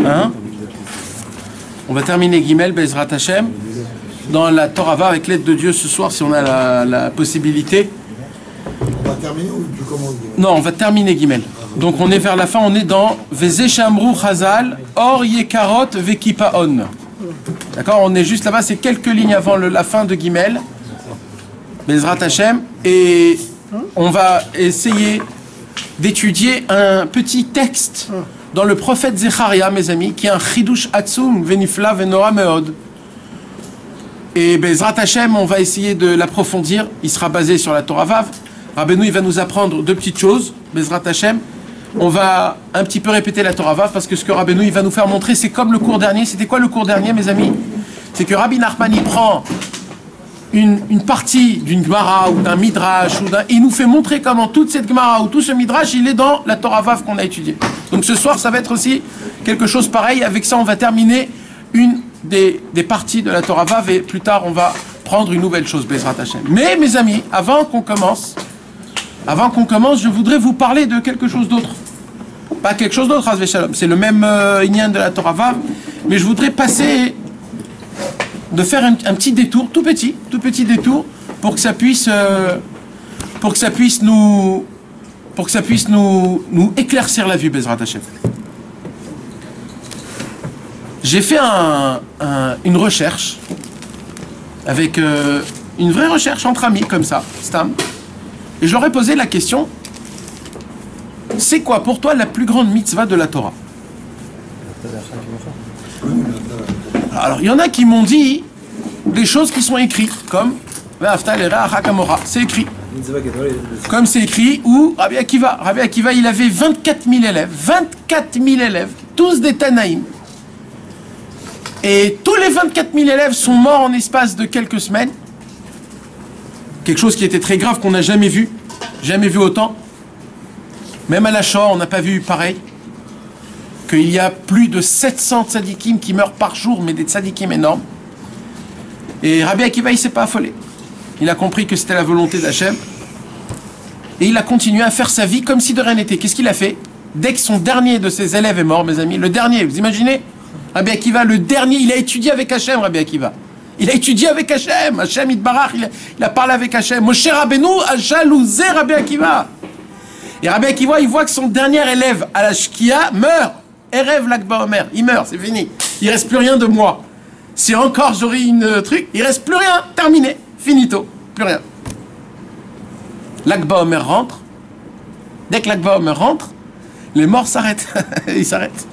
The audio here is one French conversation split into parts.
Hein? On va terminer Gimel, Bezrat Hashem, dans la Torah avec l'aide de Dieu ce soir, si on a la possibilité. On va terminer ou tu commences? Non, on va terminer Gimel. Donc on est vers la fin, on est dans Veze Shamru Chazal, Or Yekarot Vekipaon. D'accord, on est juste là-bas, c'est quelques lignes avant la fin de Gimel, Bezrat Hashem, et on va essayer d'étudier un petit texte dans le prophète Zecharia, mes amis, qui est un Chidush Atzum, Venifla Venora Meod. Et Bezrat Hashem, on va essayer de l'approfondir. Il sera basé sur la Torah Vav. Rabbeinu, il va nous apprendre deux petites choses. Bezrat Hashem, on va un petit peu répéter la Torah Vav, parce que ce que Rabbeinu, il va nous faire montrer, c'est comme le cours dernier. C'était quoi le cours dernier, mes amis? C'est que Rabbi Nachman, il prend une partie d'une Gemara ou d'un Midrash, il nous fait montrer comment toute cette Gemara ou tout ce Midrash, il est dans la Torah Vav qu'on a étudiée. Donc ce soir, ça va être aussi quelque chose pareil. Avec ça, on va terminer une des parties de la Torah Vav, et plus tard, on va prendre une nouvelle chose, Bezrat Hashem. Mais, mes amis, avant qu'on commence, je voudrais vous parler de quelque chose d'autre. Pas quelque chose d'autre, Hazve Shalom. C'est le même inyan de la Torah Vav, mais je voudrais passer de faire un petit détour, tout petit détour, pour que ça puisse nous éclaircir la vue, Bezrat Hashem. J'ai fait une recherche, avec une vraie recherche entre amis, comme ça, Stam, et je leur ai posé la question, c'est quoi pour toi la plus grande mitzvah de la Torah? Alors, il y en a qui m'ont dit des choses qui sont écrites, comme c'est écrit. Comme c'est écrit, ou Rabbi Akiva. Rabbi Akiva, il avait 24 000 élèves. 24 000 élèves, tous des Tanaïm. Et tous les 24 000 élèves sont morts en espace de quelques semaines. Quelque chose qui était très grave, qu'on n'a jamais vu autant. Même à la Shoah, on n'a pas vu pareil. Qu'il y a plus de 700 tzadikim qui meurent par jour, mais des tzadikim énormes. Et Rabbi Akiva, il ne s'est pas affolé. Il a compris que c'était la volonté d'Hachem. Et il a continué à faire sa vie comme si de rien n'était. Qu'est-ce qu'il a fait? Dès que son dernier de ses élèves est mort, mes amis, le dernier, vous imaginez? Rabbi Akiva, le dernier, il a étudié avec Hachem, Rabbi Akiva. Il a étudié avec Hachem. Hachem Yitbarach, il a parlé avec Hachem. Moshe Rabbeinu, Hachalouzé, Rabbi Akiva. Et Rabbi Akiva, il voit que son dernier élève à la Shkia meurt. Erev Lag BaOmer, il meurt, c'est fini. Il reste plus rien de moi. Si encore j'aurais une truc, il reste plus rien, terminé, finito, plus rien. Lag BaOmer rentre. Dès que Lag BaOmer rentre, les morts s'arrêtent. Ils s'arrêtent.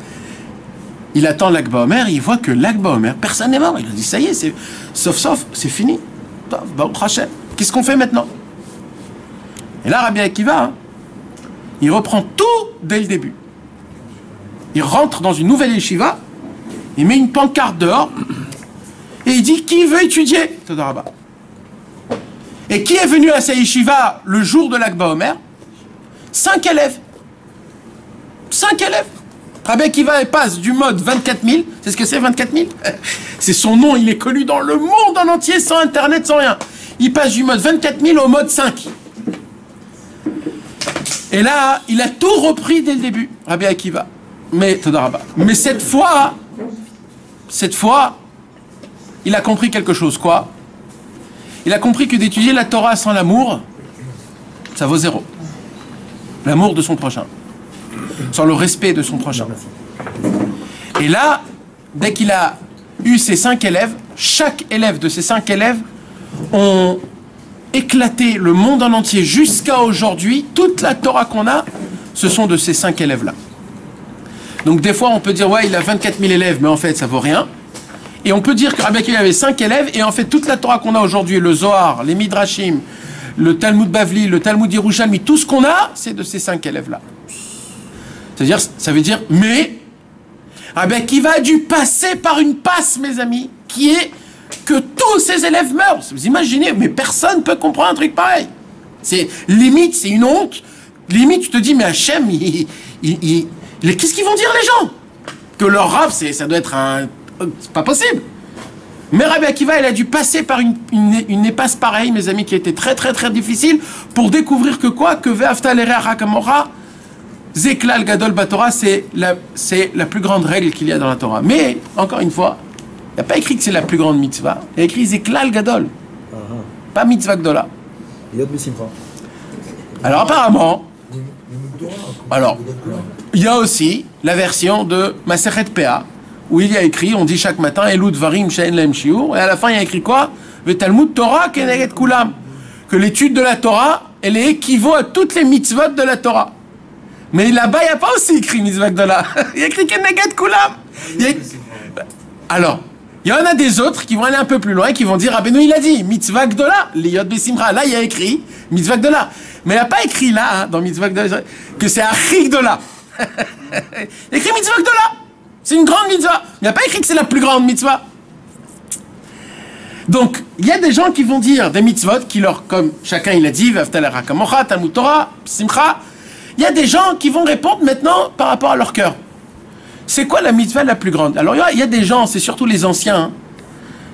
Il attend Lag BaOmer, il voit que Lag BaOmer, personne n'est mort. Il a dit, ça y est, sauf, c'est fini. Qu'est-ce qu'on fait maintenant? Et là, Rabbi Akiva, il reprend tout dès le début. Il rentre dans une nouvelle yeshiva, il met une pancarte dehors, et il dit, qui veut étudier? Todarabah. Et qui est venu à sa yeshiva le jour de Lag BaOmer? 5 élèves. 5 élèves. Rabbi Akiva passe du mode 24 000, c'est ce que c'est 24 000? C'est son nom, il est connu dans le monde en entier, sans internet, sans rien. Il passe du mode 24 000 au mode 5. Et là, il a tout repris dès le début, Rabbi Akiva. Mais cette fois, il a compris quelque chose, quoi? Il a compris que d'étudier la Torah sans l'amour, ça vaut zéro. L'amour de son prochain. Sans le respect de son prochain. Et là, dès qu'il a eu ses 5 élèves, chaque élève de ces 5 élèves ont éclaté le monde en entier jusqu'à aujourd'hui. Toute la Torah qu'on a, ce sont de ces 5 élèves-là. Donc des fois, on peut dire, ouais, il a 24 000 élèves, mais en fait, ça vaut rien. Et on peut dire que Rabbi Akiva avait 5 élèves, et en fait, toute la Torah qu'on a aujourd'hui, le Zohar, les Midrashim, le Talmud Bavli, le Talmud Yerushalmi, tout ce qu'on a, c'est de ces 5 élèves-là. C'est-à-dire, ça veut dire, mais Rabbi Akiva a dû passer par une passe, mes amis, qui est que tous ces élèves meurent. Vous imaginez, mais personne ne peut comprendre un truc pareil. C'est limite, c'est une honte. Limite, tu te dis, mais Hachem, qu'est-ce qu'ils vont dire les gens? Que leur rap, ça doit être un... C'est pas possible. Mais Rabbi Akiva, il a dû passer par une épaisse pareille, mes amis, qui était très très très difficile, pour découvrir que quoi? Que Ve'afta l'ereach kamora, Zeklal Gadol Batora, c'est la plus grande règle qu'il y a dans la Torah. Mais, encore une fois, il n'y a pas écrit que c'est la plus grande mitzvah. Il y a écrit Zeklal Gadol. Pas mitzvah Gdola. Alors apparemment, il y a aussi la version de Masechet Pea, où il y a écrit, on dit chaque matin, Elud Varim She'en Lahem Shiur, et à la fin il y a écrit quoi? Vetalmud Torah Keneged Kulam. Que l'étude de la Torah, elle équivaut à toutes les mitzvot de la Torah. Mais là-bas, il n'y a pas aussi écrit mitzvah Gdola. Il y a écrit Keneged Kulam. Alors, il y en a des autres qui vont aller un peu plus loin, qui vont dire, Rabbeinu il a dit, mitzvah Gdola, liyot besimcha. Là, il y a écrit mitzvah Gdola. Mais il n'y a pas écrit là, dans mitzvah Gdola, que c'est Achi Gdola. Il y a écrit mitzvah Gdola. C'est une grande mitzvah. Il n'y a pas écrit que c'est la plus grande mitzvah. Donc, il y a des gens qui vont dire des mitzvot qui leur, comme chacun il a dit, Vaftal Rakamocha, Talmud Torah, Simcha. Il y a des gens qui vont répondre maintenant par rapport à leur cœur. C'est quoi la mitzvah la plus grande? Alors, il y a des gens, c'est surtout les anciens, hein,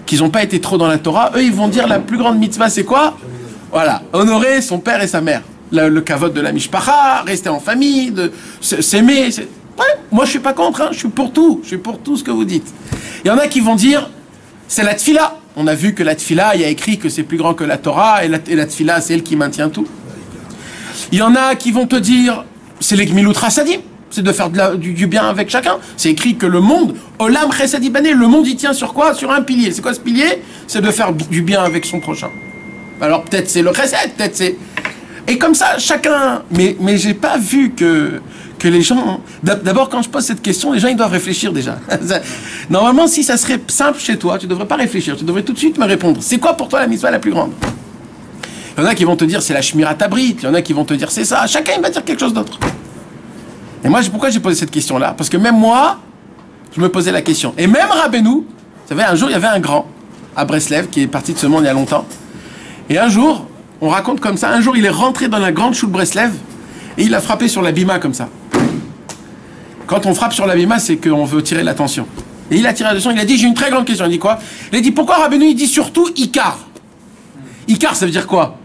qui n'ont pas été trop dans la Torah. Eux, ils vont dire la plus grande mitzvah, c'est quoi? Voilà, honorer son père et sa mère. Le kavod de la mishpacha, rester en famille, s'aimer. Ouais, moi, je suis pas contre, hein, je suis pour tout. Je suis pour tout ce que vous dites. Il y en a qui vont dire, c'est la tfila. On a vu que la tfila, il y a écrit que c'est plus grand que la Torah, et la tfila, c'est elle qui maintient tout. Il y en a qui vont te dire, c'est les gmilut chassadim, c'est de faire du bien avec chacun. C'est écrit que le monde, olam chassadim bané, le monde il tient sur quoi? Sur un pilier. C'est quoi ce pilier? C'est de faire du bien avec son prochain. Alors peut-être c'est le chesed, peut-être c'est... Et comme ça, chacun... Mais j'ai pas vu que les gens... D'abord, quand je pose cette question, les gens, ils doivent réfléchir déjà. Normalement, si ça serait simple chez toi, tu devrais pas réfléchir. Tu devrais tout de suite me répondre. C'est quoi pour toi la mitzvah la plus grande? Il y en a qui vont te dire c'est la Shmirat Habrit. Il y en a qui vont te dire c'est ça. Chacun, il va dire quelque chose d'autre. Et moi, pourquoi j'ai posé cette question-là? Parce que même moi, je me posais la question. Et même Rabbeinu, vous savez, un jour, il y avait un grand à Breslev qui est parti de ce monde il y a longtemps. Et un jour, on raconte comme ça, un jour, il est rentré dans la grande choule Breslev et il a frappé sur la bima comme ça. Quand on frappe sur la bima, c'est qu'on veut tirer l'attention. Et il a tiré l'attention, il a dit, j'ai une très grande question. Il dit quoi? Il a dit, pourquoi Rabbeinu, il dit surtout Ikar? Ikar, ça veut dire quoi?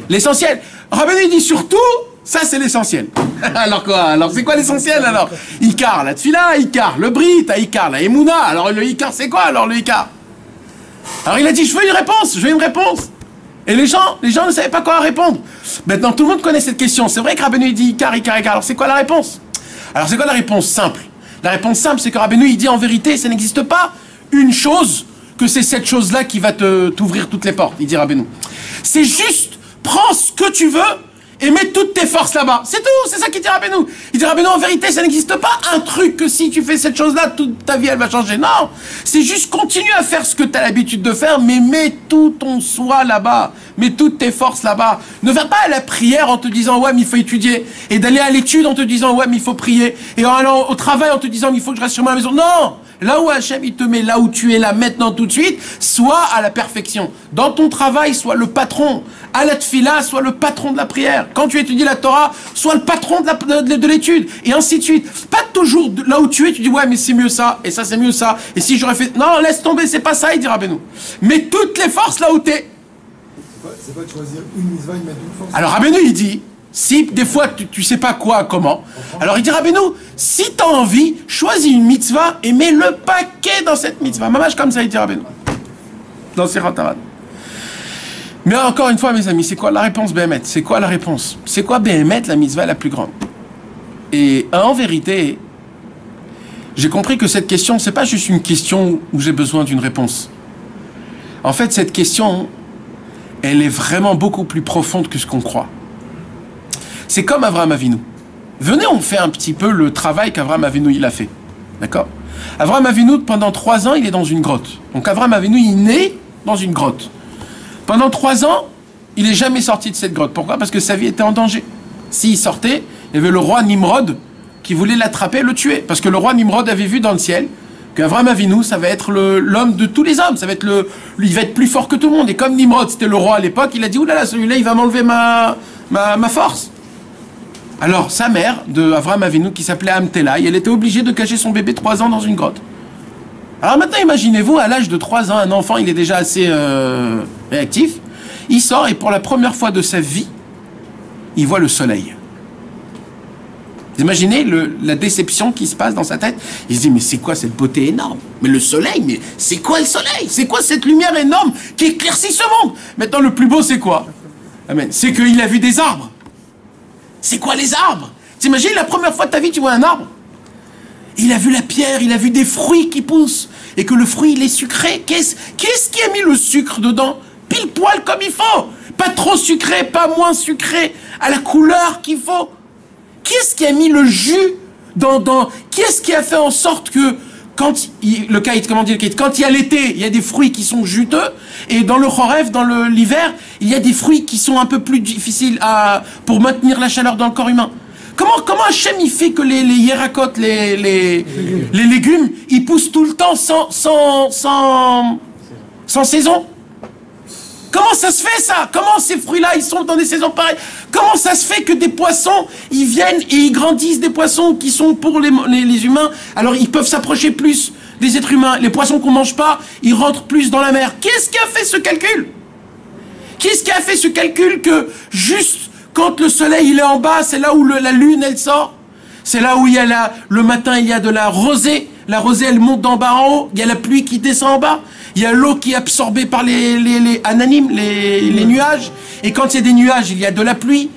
L'essentiel. Rabbeinu, il dit surtout, ça c'est l'essentiel. Alors quoi? Alors c'est quoi l'essentiel alors? Ikar, la tfila, Ikar, le brit, Ikar, la emuna. Alors le Ikar, c'est quoi alors le Ikar? Alors il a dit, je veux une réponse. Et les gens ne savaient pas quoi répondre. Maintenant, tout le monde connaît cette question. C'est vrai que Rabbeinu, il dit Ikar. Alors c'est quoi la réponse? Alors c'est quoi la réponse simple? La réponse simple, c'est que Rabbeinu, il dit en vérité, ça n'existe pas une chose, que c'est cette chose-là qui va t'ouvrir toutes les portes, il dit Rabbeinu. C'est juste, prends ce que tu veux et mets toutes tes forces là-bas. C'est tout, c'est ça qu'il dit Rabbeinu. Il dit Rabbeinu, en vérité, ça n'existe pas un truc que si tu fais cette chose-là, toute ta vie, elle va changer. Non, c'est juste continue à faire ce que tu as l'habitude de faire, mais mets tout ton soi là-bas. Mets toutes tes forces là-bas. Ne va pas à la prière en te disant, ouais, mais il faut étudier. Et d'aller à l'étude en te disant, ouais, mais il faut prier. Et en allant au travail en te disant, mais il faut que je reste sur ma maison. Non! Là où Hachem, il te met là où tu es là maintenant tout de suite, sois à la perfection. Dans ton travail, sois le patron. À la tfila, sois le patron de la prière. Quand tu étudies la Torah, sois le patron de l'étude. Et ainsi de suite. Pas toujours là où tu es, tu dis, ouais, mais c'est mieux ça. Et ça, c'est mieux ça. Et si j'aurais fait... Non, laisse tomber, c'est pas ça, il dit Rabbeinu. Mets toutes les forces là où t'es. C'est pas de choisir une mitzvah et de mettre une force. Alors Rabbeinu, il dit... Si des fois tu sais pas quoi, comment, alors il dit Rabbeinu, si tu as envie, choisis une mitzvah et mets le paquet dans cette mitzvah. Mamage comme ça, il dit Rabbeinu. Dans ses Rataran. Mais encore une fois, mes amis, c'est quoi la réponse Béhémet? C'est quoi la réponse? C'est quoi Béhémet, la mitzvah la plus grande? Et en vérité, j'ai compris que cette question, c'est pas juste une question où j'ai besoin d'une réponse. En fait, cette question, elle est vraiment beaucoup plus profonde que ce qu'on croit. C'est comme Avraham Avinu. Venez, on fait un petit peu le travail qu'Avraham Avinu il a fait. D'accord? Avraham Avinu, pendant 3 ans, il est dans une grotte. Donc Avraham Avinu, il naît dans une grotte. Pendant 3 ans, il n'est jamais sorti de cette grotte. Pourquoi? Parce que sa vie était en danger. S'il sortait, il y avait le roi Nimrod qui voulait l'attraper et le tuer. Parce que le roi Nimrod avait vu dans le ciel qu'Avraham Avinu, ça va être l'homme de tous les hommes. Ça va être il va être plus fort que tout le monde. Et comme Nimrod, c'était le roi à l'époque, il a dit, oulala, celui-là, il va m'enlever ma force. Alors, sa mère, de Avraham Avinu, qui s'appelait Amtelai, elle était obligée de cacher son bébé 3 ans dans une grotte. Alors maintenant, imaginez-vous, à l'âge de 3 ans, un enfant, il est déjà assez réactif. Il sort et pour la première fois de sa vie, il voit le soleil. Imaginez la déception qui se passe dans sa tête. Il se dit, mais c'est quoi cette beauté énorme? Mais le soleil, mais c'est quoi le soleil? C'est quoi cette lumière énorme qui éclaircit ce monde? Maintenant, le plus beau, c'est quoi? Amen. C'est qu'il a vu des arbres. C'est quoi les arbres? T'imagines la première fois de ta vie, tu vois un arbre? Il a vu la pierre, il a vu des fruits qui poussent. Et que le fruit, il est sucré. Qu'est-ce qui a mis le sucre dedans? Pile poil comme il faut. Pas trop sucré, pas moins sucré. À la couleur qu'il faut. Qu'est-ce qui a mis le jus dans qu'est-ce qui a fait en sorte que quand le kite, comment dire le kite, quand il y a l'été, il y a des fruits qui sont juteux, et dans le choref, dans l'hiver, il y a des fruits qui sont un peu plus difficiles pour maintenir la chaleur dans le corps humain. Comment Hachem il fait que les hiérakot, les légumes, ils poussent tout le temps sans saison? Comment ça se fait ça? Comment ces fruits-là, ils sont dans des saisons pareilles? Comment ça se fait que des poissons, ils viennent et ils grandissent, des poissons qui sont pour les humains, alors ils peuvent s'approcher plus des êtres humains. Les poissons qu'on mange pas, ils rentrent plus dans la mer. Qu'est-ce qui a fait ce calcul? Qu'est-ce qui a fait ce calcul que juste quand le soleil il est en bas, c'est là où la lune elle sort? C'est là où il y a le matin, il y a de la rosée. La rosée, elle monte d'en bas en haut. Il y a la pluie qui descend en bas. Il y a l'eau qui est absorbée par les ananimes, les nuages. Et quand il y a des nuages, il y a de la pluie.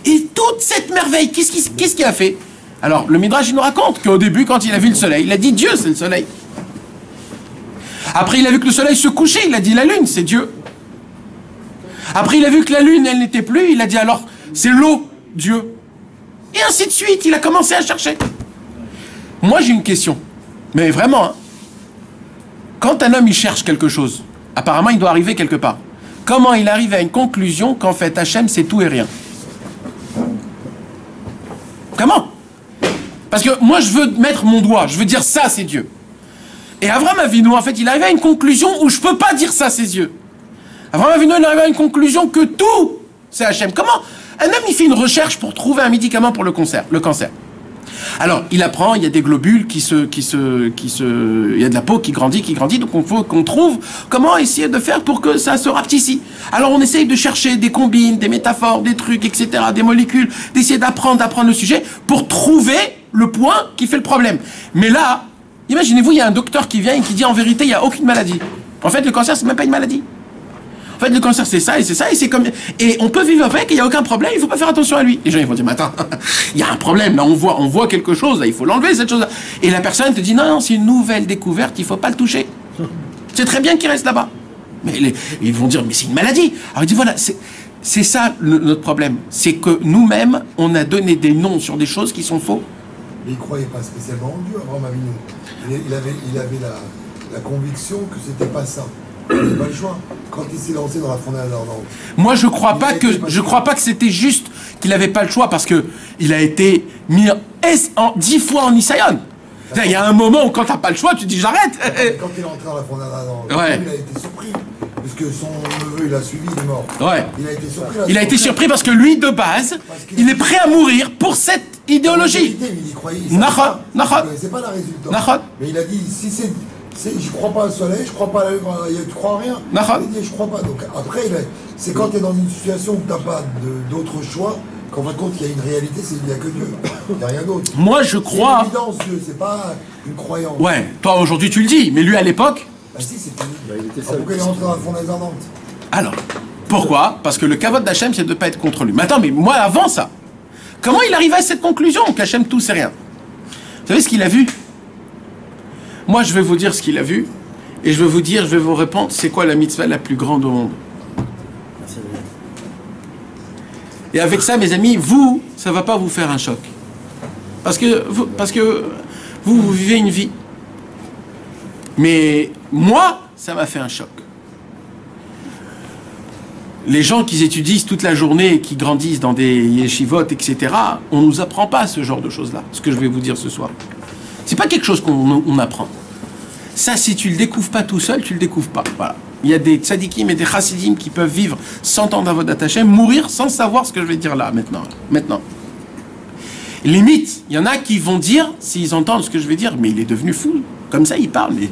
Et toute cette merveille, qu'est-ce qu'il a fait? Alors, le Midrash, il nous raconte qu'au début, quand il a vu le soleil, il a dit Dieu, c'est le soleil. Après, il a vu que le soleil se couchait, il a dit la lune, c'est Dieu. Après, il a vu que la lune, elle n'était plus, il a dit alors, c'est l'eau, Dieu. Et ainsi de suite, il a commencé à chercher. Moi, j'ai une question. Mais vraiment, hein. Quand un homme, il cherche quelque chose, apparemment, il doit arriver quelque part. Comment il arrive à une conclusion qu'en fait, Hachem, c'est tout et rien? Comment? Parce que moi, je veux mettre mon doigt, je veux dire ça, c'est Dieu. Et Avraham Avinu, en fait, il arrive à une conclusion où je ne peux pas dire ça, c'est Dieu. Avraham Avinu, il arrive à une conclusion que tout, c'est Hachem. Comment? Un homme, il fait une recherche pour trouver un médicament pour le cancer. Alors, il apprend, il y a des globules il y a de la peau qui grandit, donc il faut qu'on trouve comment essayer de faire pour que ça se rapetisse. Alors, on essaye de chercher des combines, des métaphores, des trucs, etc., des molécules, d'essayer d'apprendre le sujet pour trouver le point qui fait le problème. Mais là, imaginez-vous, il y a un docteur qui vient et qui dit en vérité, il n'y a aucune maladie. En fait, le cancer, c'est même pas une maladie. En fait, le cancer, c'est ça, et c'est comme... Et on peut vivre avec, il n'y a aucun problème, il ne faut pas faire attention à lui. Les gens, ils vont dire, mais attends, il y a un problème, là, on voit quelque chose, là, il faut l'enlever, cette chose-là. Et la personne te dit, non, c'est une nouvelle découverte, il ne faut pas le toucher. C'est très bien qu'il reste là-bas. Mais ils vont dire, mais c'est une maladie. Alors il dit, voilà, c'est ça notre problème. C'est que nous-mêmes, on a donné des noms sur des choses qui sont faux. Mais il ne croyait pas spécialement en Dieu, Abraham Avinu. Il avait la conviction que c'était pas ça. Il n'avait pas le choix. Quand il s'est lancé dans la fournaise ardente. Moi, je crois pas que c'était juste qu'il n'avait pas le choix parce que il a été mis 10 fois en Isaïon. Il y a un moment où quand t'as pas le choix, tu dis j'arrête. Quand il est entré dans la fournaise ardente, ouais. Il a été surpris. Parce que son neveu, il a suivi, il est mort. Ouais. Il a été surpris. Il a été surpris parce que lui, de base, il est prêt à mourir pour cette idéologie. Mais il y croyait. C'est pas la résultat. Mais il a dit, si c'est... Je crois pas au soleil, je crois pas à la lune, tu crois à rien. Il a dit, je crois pas. Donc après, c'est quand tu es dans une situation où tu n'as pas d'autre choix, qu'en fin de compte, il y a une réalité, il n'y a que Dieu. Il n'y a rien d'autre. Moi, je crois... C'est une évidence, Dieu, c'est pas une croyance. Ouais, toi, aujourd'hui, tu le dis, mais lui, à l'époque... Bah si, c'est fini. Il était seul. Pourquoi il est rentré dans la fournaise ardente? Alors, pourquoi? Parce que le kavod d'Hachem, c'est de ne pas être contre lui. Mais attends, mais moi, avant ça, comment il arrive à cette conclusion qu'Hachem, tout, c'est rien? Vous savez ce qu'il a vu? Moi, je vais vous dire ce qu'il a vu, et je vais vous répondre, c'est quoi la mitzvah la plus grande au monde? Et avec ça, mes amis, ça ne va pas vous faire un choc. Parce que vous vivez une vie. Mais moi, ça m'a fait un choc. Les gens qui étudient toute la journée, qui grandissent dans des yeshivot, etc., on ne nous apprend pas ce genre de choses-là, ce que je vais vous dire ce soir. C'est pas quelque chose qu'on apprend. Ça, si tu le découvres pas tout seul, tu le découvres pas. Voilà. Il y a des tzadikim et des chassidim qui peuvent vivre 100 ans d'Avodat Hashem, mourir sans savoir ce que je vais dire là, maintenant. Limite, il y en a qui vont dire, s'ils entendent ce que je vais dire, mais il est devenu fou. Comme ça, il parle, mais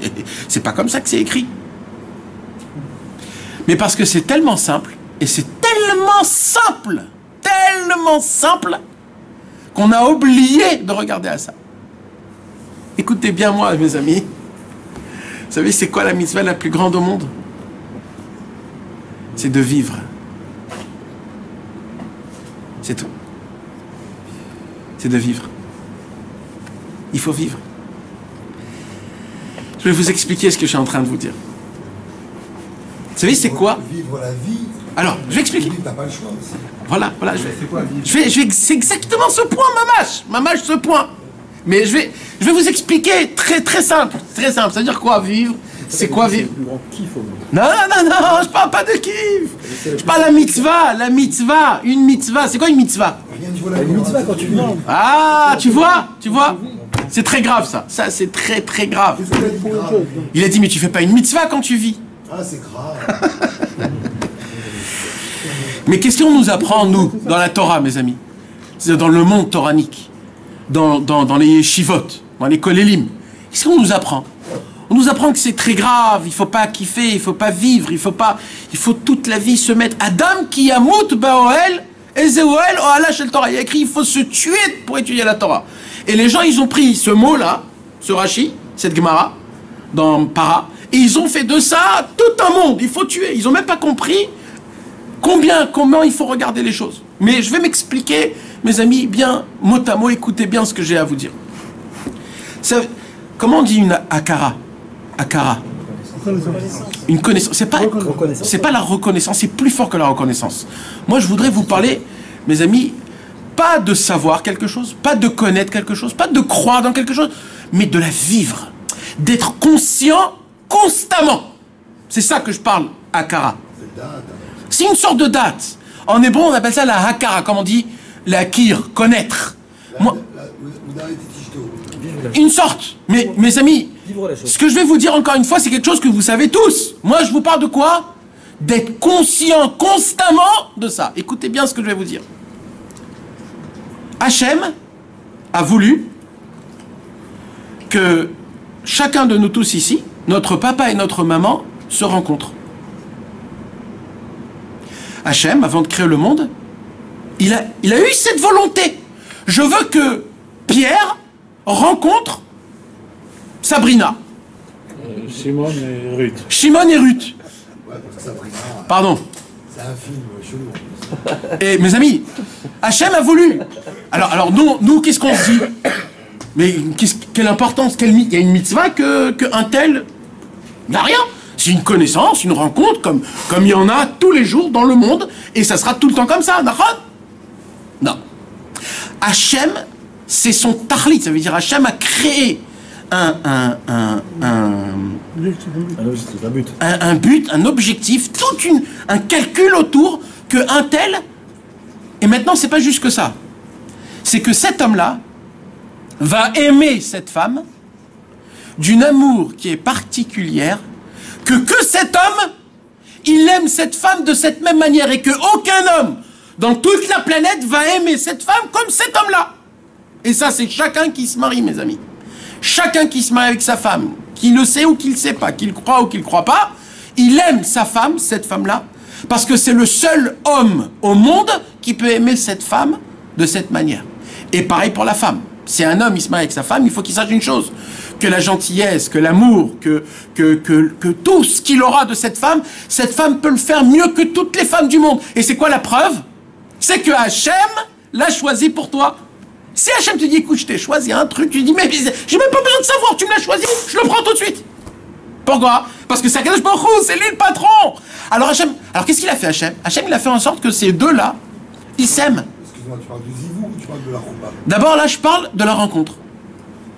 c'est pas comme ça que c'est écrit. Mais parce que c'est tellement simple, et c'est tellement simple, qu'on a oublié de regarder à ça. Écoutez bien moi, mes amis. Vous savez, c'est quoi la mitzvah la plus grande au monde? C'est de vivre. C'est tout. C'est de vivre. Il faut vivre. Je vais vous expliquer ce que je suis en train de vous dire. Vous savez, c'est quoi? Vivre la vie. Alors, je vais expliquer. T'as pas le choix aussi. Voilà. C'est exactement ce point, Mamache, ce point. Mais je vais vous expliquer très simple. Très simple. C'est-à-dire quoi, vivre? C'est quoi vivre? Non, je parle pas de kiff. Je parle de la mitzvah. Une mitzvah. C'est quoi une mitzvah? Une mitzvah quand tu vis. Ah, tu vois? C'est très grave ça. Ça, c'est très grave. Il a dit, mais tu fais pas une mitzvah quand tu vis. Ah, c'est grave. Mais qu'est-ce qu'on nous apprend, nous, dans la Torah, mes amis? C'est dans le monde toranique, dans les yeshivot, dans les kolélim. Qu'est-ce qu'on nous apprend? On nous apprend que c'est très grave, il faut pas kiffer, il faut pas vivre, il faut toute la vie se mettre. Adam ki yamut ba'oel, ezeuel ohala shel Torah. Il y a écrit, il faut se tuer pour étudier la Torah. Et les gens, ils ont pris ce mot-là, ce Rashi, cette Gemara, dans Para, et ils ont fait de ça tout un monde. Il faut tuer. Ils ont même pas compris comment il faut regarder les choses. Mais je vais m'expliquer, mes amis, bien, mot à mot, écoutez bien ce que j'ai à vous dire. Comment on dit une akara? Akara. Une connaissance. C'est pas la reconnaissance, c'est plus fort que la reconnaissance. Moi, je voudrais vous parler, mes amis, pas de savoir quelque chose, pas de connaître quelque chose, pas de croire dans quelque chose, mais de la vivre. D'être conscient constamment. C'est ça que je parle, akara. C'est une sorte de date. En hébreu, on appelle ça la hakara, comme on dit, la kir, connaître. Une sorte. Mais mes amis, ce que je vais vous dire encore une fois, c'est quelque chose que vous savez tous. Moi, je vous parle de quoi? D'être conscient constamment de ça. Écoutez bien ce que je vais vous dire. Hachem a voulu que chacun de nous tous ici, notre papa et notre maman, se rencontrent. Hachem, avant de créer le monde, il a eu cette volonté. Je veux que Pierre rencontre Sabrina. Shimon et Ruth. Shimon et Ruth. Ouais, parce que Sabrina. Pardon. C'est un film chelou. Et mes amis, Hachem a voulu. Alors nous qu'est-ce qu'on se dit? Mais quelle importance, il y a une mitzvah qu'un tel n'a rien. C'est une connaissance, une rencontre, comme il y en a tous les jours dans le monde, et ça sera tout le temps comme ça, non. Hachem, c'est son tahlit, ça veut dire Hachem a créé un but, un objectif, un calcul autour qu'un tel, et maintenant c'est pas juste que ça, c'est que cet homme-là va aimer cette femme d'une amour qui est particulière, que cet homme, il aime cette femme de cette même manière, et que aucun homme dans toute la planète va aimer cette femme comme cet homme-là. Et ça, c'est chacun qui se marie, mes amis. Chacun qui se marie avec sa femme, qui le sait ou qui le sait pas, qu'il croit ou qu'il croit pas, il aime sa femme, cette femme-là, parce que c'est le seul homme au monde qui peut aimer cette femme de cette manière. Et pareil pour la femme. Si un homme il se marie avec sa femme, il faut qu'il sache une chose, que la gentillesse, que l'amour, que tout ce qu'il aura de cette femme peut le faire mieux que toutes les femmes du monde. Et c'est quoi la preuve? C'est que Hachem l'a choisi pour toi. Si Hachem te dit, écoute, je t'ai choisi un truc, tu dis, mais j'ai même pas besoin de savoir, tu me l'as choisi, je le prends tout de suite. Pourquoi? Parce que c'est Akadosh Baruch Hu, c'est lui le patron. Alors qu'est-ce qu'il a fait Hachem? Hachem, il a fait en sorte que ces deux-là, ils s'aiment. Excuse-moi, tu parles du zivou ou tu parles de la roupa? D'abord, là, je parle de la rencontre.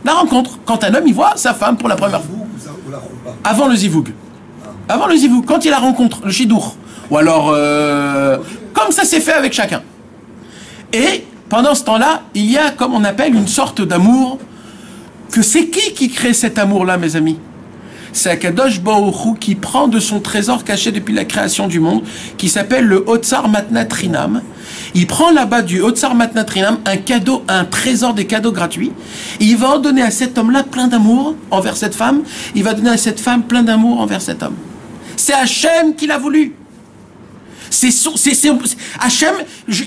La rencontre, quand un homme, il voit sa femme pour la première fois. Ou la roupa? Avant le zivoug. Avant le zivoug, quand il la rencontre, le shidour. Ou alors, comme ça s'est fait avec chacun. Et pendant ce temps-là, il y a, comme on appelle, une sorte d'amour. Que c'est qui crée cet amour-là, mes amis? C'est Akadosh Baruch Hu qui prend de son trésor caché depuis la création du monde, qui s'appelle le Otsar Matnat Rinam. Il prend là-bas du Otsar Matnat Rinam un cadeau, un trésor des cadeaux gratuits. Et il va en donner à cet homme-là plein d'amour envers cette femme. Il va donner à cette femme plein d'amour envers cet homme. C'est Hachem qui l'a voulu. Hachem,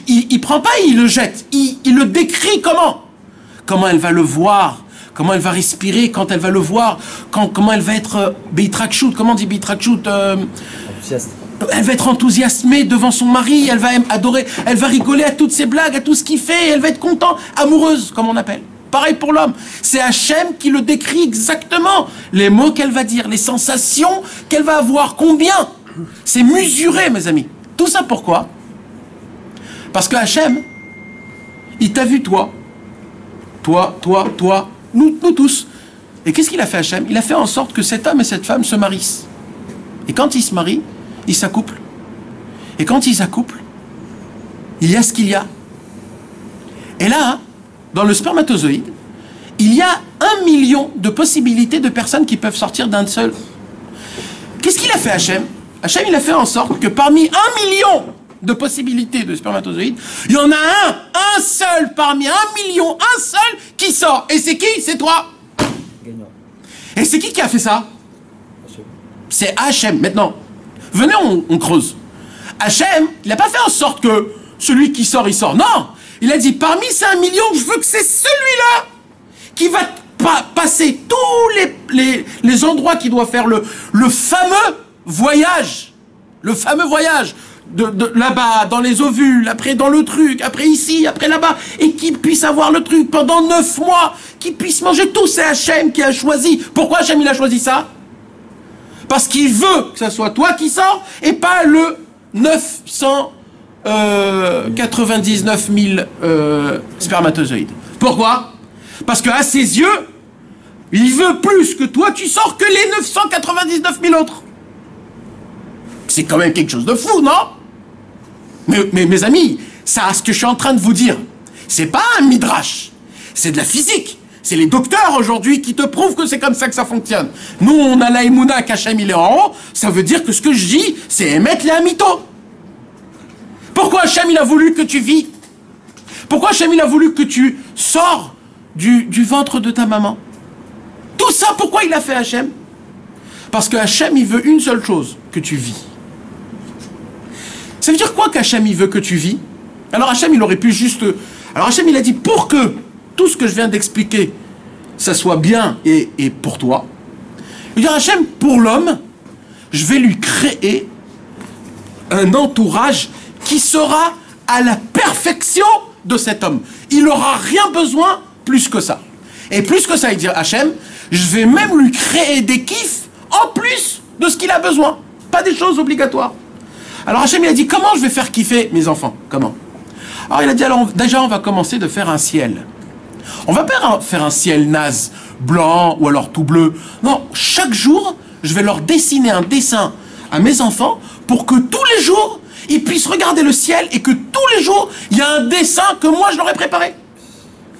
il prend pas, il le jette. Il le décrit comment? Comment elle va le voir? Comment elle va respirer quand elle va le voir? Comment elle va être Beitrakshut? Comment on dit Beitrakshut? Enthousiaste. Elle va être enthousiasmée devant son mari, elle va adorer, elle va rigoler à toutes ses blagues, à tout ce qu'il fait, elle va être contente, amoureuse, comme on appelle. Pareil pour l'homme. C'est Hachem qui le décrit exactement. Les mots qu'elle va dire, les sensations qu'elle va avoir, combien? C'est mesuré, mes amis. Tout ça pourquoi? Parce que Hachem, il t'a vu toi, nous tous. Et qu'est-ce qu'il a fait Hachem? Il a fait en sorte que cet homme et cette femme se marient. Et quand ils se marient, ils s'accouplent. Et quand ils s'accouplent, il y a ce qu'il y a. Et là, dans le spermatozoïde, il y a 1 million de possibilités de personnes qui peuvent sortir d'un seul. Qu'est-ce qu'il a fait Hachem? Hachem, il a fait en sorte que parmi 1 million de possibilités de spermatozoïdes, il y en a un seul parmi 1 million, un seul qui sort. Et c'est qui? C'est toi. Gagnant. Et c'est qui a fait ça? C'est Hachem. Maintenant, venez, on creuse. Hachem, il n'a pas fait en sorte que celui qui sort, il sort. Non! Il a dit, parmi ces 1 million, je veux que c'est celui-là qui va passer tous les endroits qu'il doit faire le fameux voyage. Le fameux voyage. De là-bas, dans les ovules, après dans le truc, après ici, après là-bas, et qu'il puisse avoir le truc pendant 9 mois, qu'il puisse manger tout. C'est Hachem qui a choisi. Pourquoi Hachem, il a choisi ça? Parce qu'il veut que ce soit toi qui sors et pas le 999 000 spermatozoïdes. Pourquoi? Parce qu'à ses yeux, il veut plus que toi tu sors que les 999 000 autres. C'est quand même quelque chose de fou, non? Mais mes amis, ça, ce que je suis en train de vous dire, c'est pas un midrash, c'est de la physique. C'est les docteurs aujourd'hui qui te prouvent que c'est comme ça que ça fonctionne. Nous, on a la Emouna qu'Hachem il est en haut, ça veut dire que ce que je dis, c'est émettre les amito. Pourquoi Hachem il a voulu que tu vis? Pourquoi Hachem il a voulu que tu sors du ventre de ta maman? Tout ça, pourquoi il a fait Hachem? Parce que Hachem il veut une seule chose, que tu vis. Ça veut dire quoi qu'Hachem il veut que tu vis? Alors Hachem il aurait pu juste... Alors Hachem il a dit pour que tout ce que je viens d'expliquer, ça soit bien et pour toi. Il dit Hachem, pour l'homme, je vais lui créer un entourage qui sera à la perfection de cet homme. Il n'aura rien besoin plus que ça. Et plus que ça, il dit Hachem, je vais même lui créer des kiffs en plus de ce qu'il a besoin. Pas des choses obligatoires. Alors Hachem, il a dit, comment je vais faire kiffer mes enfants? Comment? Alors il a dit, alors déjà on va commencer de faire un ciel. On va pas faire un ciel naze, blanc ou alors tout bleu. Non, chaque jour, je vais leur dessiner un dessin à mes enfants pour que tous les jours, ils puissent regarder le ciel et que tous les jours, il y a un dessin que moi je leur ai préparé.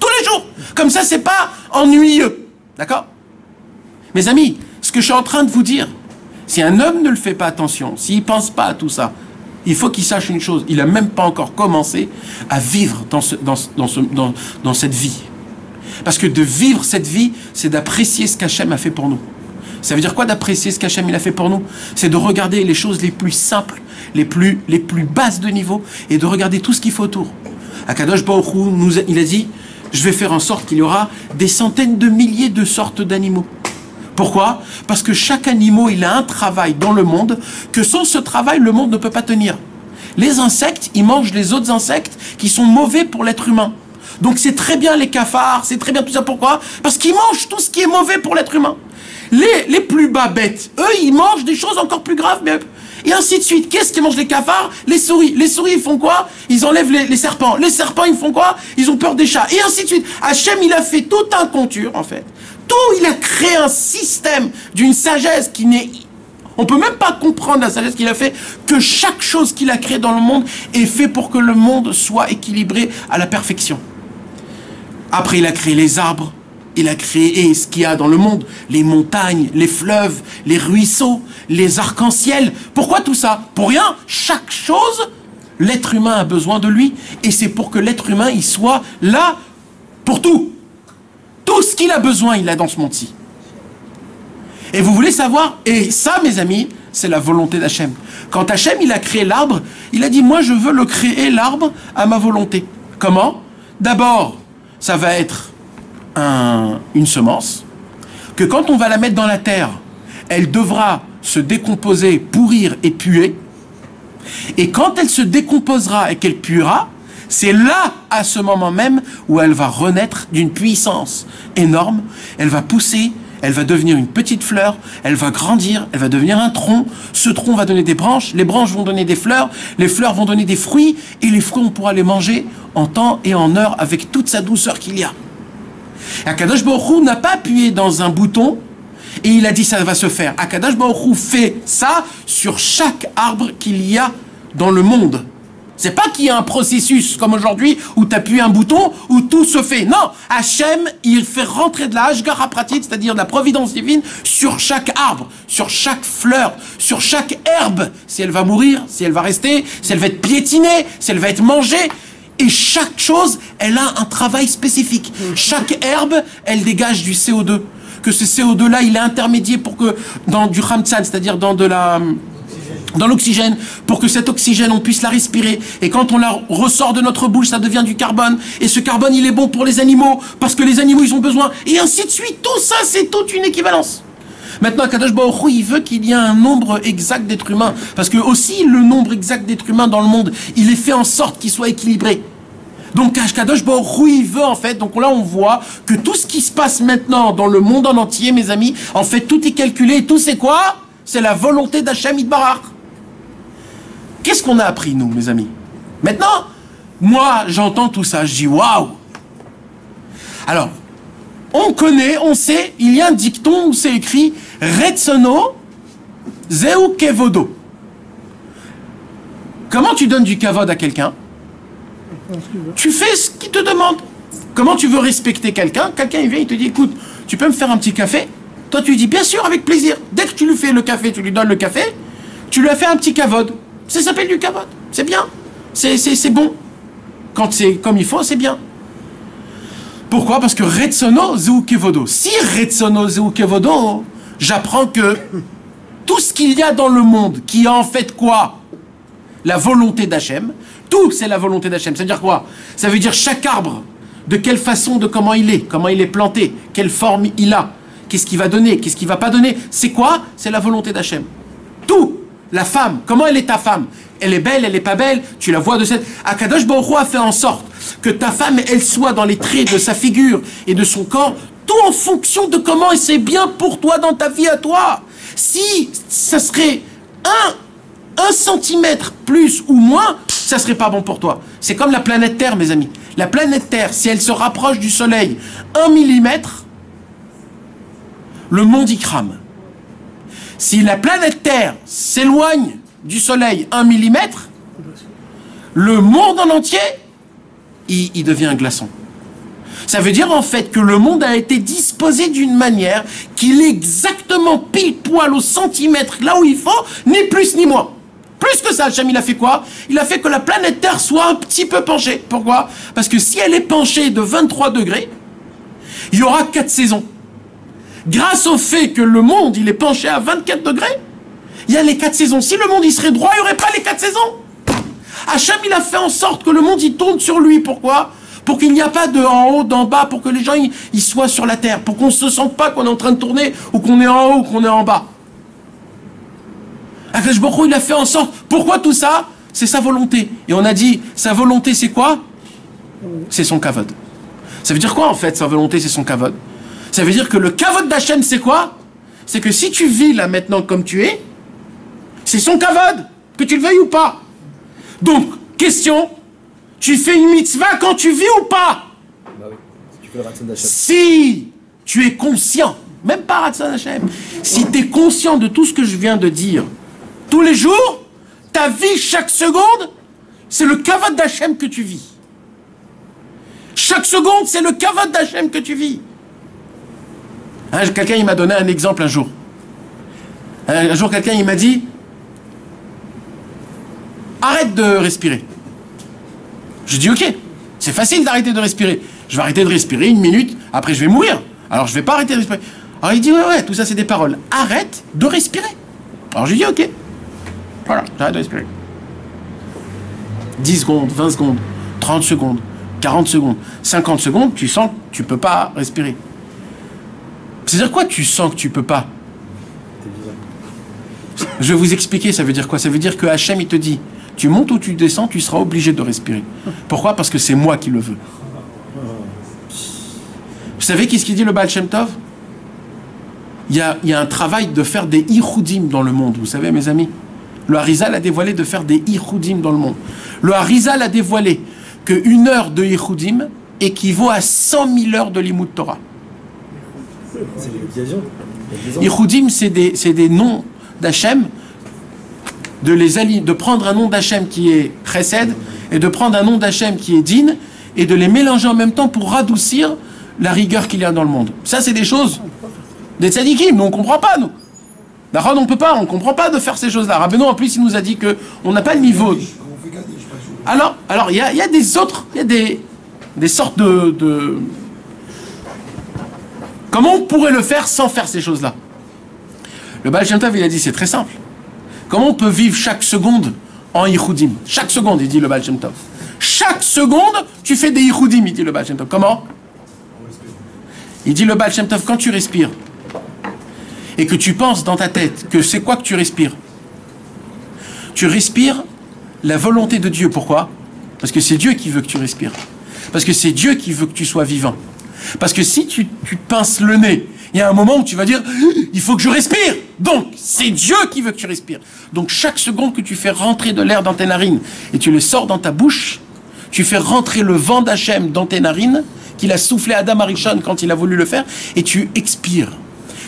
Tous les jours. Comme ça, c'est pas ennuyeux. D'accord? Mes amis, ce que je suis en train de vous dire, si un homme ne le fait pas attention, s'il pense pas à tout ça, il faut qu'il sache une chose, il n'a même pas encore commencé à vivre dans cette vie. Parce que de vivre cette vie, c'est d'apprécier ce qu'Hachem a fait pour nous. Ça veut dire quoi d'apprécier ce qu'Hachem il a fait pour nous? C'est de regarder les choses les plus simples, les plus basses de niveau, et de regarder tout ce qu'il faut autour. Akadosh Baruch Hu, il a dit, je vais faire en sorte qu'il y aura des centaines de milliers de sortes d'animaux. Pourquoi? Parce que chaque animal, il a un travail dans le monde, que sans ce travail, le monde ne peut pas tenir. Les insectes, ils mangent les autres insectes qui sont mauvais pour l'être humain. Donc c'est très bien les cafards, c'est très bien tout ça. Pourquoi? Parce qu'ils mangent tout ce qui est mauvais pour l'être humain. Les plus bas bêtes, eux, ils mangent des choses encore plus graves, mais... Et ainsi de suite. Qu'est-ce qui mange les cafards? Les souris. Les souris, ils font quoi? Ils enlèvent les serpents. Les serpents, ils font quoi? Ils ont peur des chats. Et ainsi de suite. Hachem, il a fait tout un contour, en fait. Il a créé un système d'une sagesse qui n'est... On peut même pas comprendre la sagesse qu'il a fait, que chaque chose qu'il a créée dans le monde est fait pour que le monde soit équilibré à la perfection. Après, il a créé les arbres. Il a créé ce qu'il y a dans le monde, les montagnes, les fleuves, les ruisseaux, les arcs-en-ciel. Pourquoi tout ça? Pour rien. Chaque chose, l'être humain a besoin de lui. Et c'est pour que l'être humain, il soit là pour tout. Tout ce qu'il a besoin, il a dans ce monde-ci. Et vous voulez savoir, et ça, mes amis, c'est la volonté d'Hachem. Quand Hachem, il a créé l'arbre, il a dit, moi, je veux le créer, l'arbre, à ma volonté. Comment? D'abord, ça va être une semence, que quand on va la mettre dans la terre, elle devra se décomposer, pourrir et puer. Et quand elle se décomposera et qu'elle puera, c'est là, à ce moment même, où elle va renaître d'une puissance énorme. Elle va pousser, elle va devenir une petite fleur, elle va grandir, elle va devenir un tronc. Ce tronc va donner des branches, les branches vont donner des fleurs, les fleurs vont donner des fruits, et les fruits, on pourra les manger en temps et en heure avec toute sa douceur qu'il y a. Akadosh Baruch Hu n'a pas appuyé dans un bouton et il a dit ça va se faire. Akadosh Baruch Hu fait ça sur chaque arbre qu'il y a dans le monde. C'est pas qu'il y a un processus comme aujourd'hui où tu appuies un bouton où tout se fait. Non, Hachem, il fait rentrer de la Hashgacha pratit, c'est-à-dire de la providence divine, sur chaque arbre, sur chaque fleur, sur chaque herbe. Si elle va mourir, si elle va rester, si elle va être piétinée, si elle va être mangée. Et chaque chose, elle a un travail spécifique. Chaque herbe, elle dégage du CO2. Que ce CO2-là, il est intermédié pour que, dans du Khamtsan, c'est-à-dire dans l'oxygène, pour que cet oxygène, on puisse la respirer. Et quand on la ressort de notre bouche, ça devient du carbone. Et ce carbone, il est bon pour les animaux, parce que les animaux, ils ont besoin. Et ainsi de suite. Tout ça, c'est toute une équivalence. Maintenant, Kadosh Baruch Hu, il veut qu'il y ait un nombre exact d'êtres humains. Parce que aussi, le nombre exact d'êtres humains dans le monde, il est fait en sorte qu'il soit équilibré. Donc, Kadosh Baruch Hu, il veut, en fait, donc là, on voit que tout ce qui se passe maintenant dans le monde en entier, mes amis, en fait, tout est calculé. Tout, c'est quoi? C'est la volonté d'Hachem Yitbarach. Qu'est-ce qu'on a appris, nous, mes amis? Maintenant, moi, j'entends tout ça, je dis, waouh! Alors, on connaît, on sait, il y a un dicton où c'est écrit Retsono Zeu Kevodo. Comment tu donnes du kavod à quelqu'un? Tu fais ce qu'il te demande. Comment tu veux respecter quelqu'un? Quelqu'un il vient, il te dit écoute, tu peux me faire un petit café? Toi tu lui dis bien sûr, avec plaisir. Dès que tu lui fais le café, tu lui donnes le café, tu lui as fait un petit kavod. Ça s'appelle du kavod. C'est bien. C'est bon. Quand c'est comme il faut, c'est bien. Pourquoi? Parce que Retsono Zeu Kevodo. Si Retsono Zeu Kevodo, j'apprends que tout ce qu'il y a dans le monde, qui a en fait quoi? La volonté d'Hachem. Tout, c'est la volonté d'Hachem. Ça veut dire quoi? Ça veut dire chaque arbre, de quelle façon, de comment il est planté, quelle forme il a, qu'est-ce qu'il va donner, qu'est-ce qu'il va pas donner. C'est quoi? C'est la volonté d'Hachem. Tout. La femme, comment elle est ta femme? Elle est belle, elle est pas belle, tu la vois de cette... Akadosh Baruch Hu a fait en sorte que ta femme, elle soit dans les traits de sa figure et de son corps, tout en fonction de comment c'est bien pour toi dans ta vie à toi. Si ça serait un centimètre plus ou moins, ça serait pas bon pour toi. C'est comme la planète Terre, mes amis. La planète Terre, si elle se rapproche du Soleil 1 millimètre, le monde y crame. Si la planète Terre s'éloigne du Soleil 1 millimètre, le monde en entier, il devient un glaçon. Ça veut dire en fait que le monde a été disposé d'une manière qu'il est exactement pile poil au centimètre là où il faut, ni plus ni moins. Plus que ça, Hachem, il a fait quoi? Il a fait que la planète Terre soit un petit peu penchée. Pourquoi? Parce que si elle est penchée de 23 degrés, il y aura 4 saisons. Grâce au fait que le monde, il est penché à 24 degrés, il y a les 4 saisons. Si le monde, il serait droit, il n'y aurait pas les 4 saisons. Hachem, il a fait en sorte que le monde, il tourne sur lui. Pourquoi? Pour qu'il n'y a pas de en haut, d'en bas, pour que les gens, ils soient sur la terre. Pour qu'on ne se sente pas qu'on est en train de tourner, ou qu'on est en haut, ou qu'on est en bas. Akadosh Baruch Hu, il a fait en sorte. Pourquoi tout ça? C'est sa volonté. Et on a dit, sa volonté, c'est quoi? C'est son kavod. Ça veut dire quoi, en fait, sa volonté, c'est son kavod? Ça veut dire que le kavod d'Hachem, c'est quoi? C'est que si tu vis là maintenant comme tu es, c'est son kavod, que tu le veuilles ou pas. Donc, question, tu fais une mitzvah quand tu vis ou pas? Bah oui, tu fais le ratson d'Hachem. Si tu es conscient, même pas ratson d'Hachem, si tu es conscient de tout ce que je viens de dire, tous les jours, ta vie, chaque seconde, c'est le kavod d'Hachem que tu vis. Chaque seconde, c'est le kavod d'Hachem que tu vis. Hein, quelqu'un, il m'a donné un exemple un jour. Un jour, quelqu'un, il m'a dit « Arrête de respirer. » Je dis « Ok, c'est facile d'arrêter de respirer. Je vais arrêter de respirer 1 minute, après je vais mourir. Alors je vais pas arrêter de respirer. » Alors il dit « Ouais, tout ça c'est des paroles. Arrête de respirer. » Alors j'ai dit ok. Voilà, j'arrête de respirer. 10 secondes, 20 secondes, 30 secondes, 40 secondes, 50 secondes, tu sens que tu peux pas respirer. C'est-à-dire quoi tu sens que tu peux pas? Je vais vous expliquer, ça veut dire quoi? Ça veut dire que Hachem, il te dit, tu montes ou tu descends, tu seras obligé de respirer. Pourquoi? Parce que c'est moi qui le veux. Vous savez qu'est-ce qu'il dit le Baal Shem Tov? Il y a un travail de faire des Ichoudim dans le monde, vous savez mes amis. Le Harizal a dévoilé de faire des Ichoudim dans le monde. Le Harizal a dévoilé qu'une heure de Ichoudim équivaut à 100 000 heures de Limud Torah. C'est des liaisons. Ichoudim, c'est des noms d'Hachem, de prendre un nom d'Hachem qui est Chesed et de prendre un nom d'Hachem qui est Din et de les mélanger en même temps pour radoucir la rigueur qu'il y a dans le monde. Ça, c'est des choses des tzadikim, nous on ne comprend pas, nous. D'accord, on peut pas, on comprend pas de faire ces choses-là. Rabbeinu, en plus, il nous a dit qu'on n'a pas le niveau. Alors, il y a des autres, il y a des sortes de... Comment on pourrait le faire sans faire ces choses-là? Le Baal Shem Tov, il a dit, c'est très simple. Comment on peut vivre chaque seconde en Ichoudim? Chaque seconde, il dit le Baal Shem Tov. Chaque seconde, tu fais des Ichoudim, il dit le Baal Shem Tov. Comment? Il dit le Baal Shem Tov, quand tu respires, et que tu penses dans ta tête que c'est quoi que tu respires? Tu respires la volonté de Dieu. Pourquoi? Parce que c'est Dieu qui veut que tu respires. Parce que c'est Dieu qui veut que tu sois vivant. Parce que si tu te pinces le nez, il y a un moment où tu vas dire il faut que je respire. Donc, c'est Dieu qui veut que tu respires. Donc, chaque seconde que tu fais rentrer de l'air dans tes narines et tu le sors dans ta bouche, tu fais rentrer le vent d'Hachem dans tes narines qu'il a soufflé à Adam Arishon quand il a voulu le faire, et tu expires.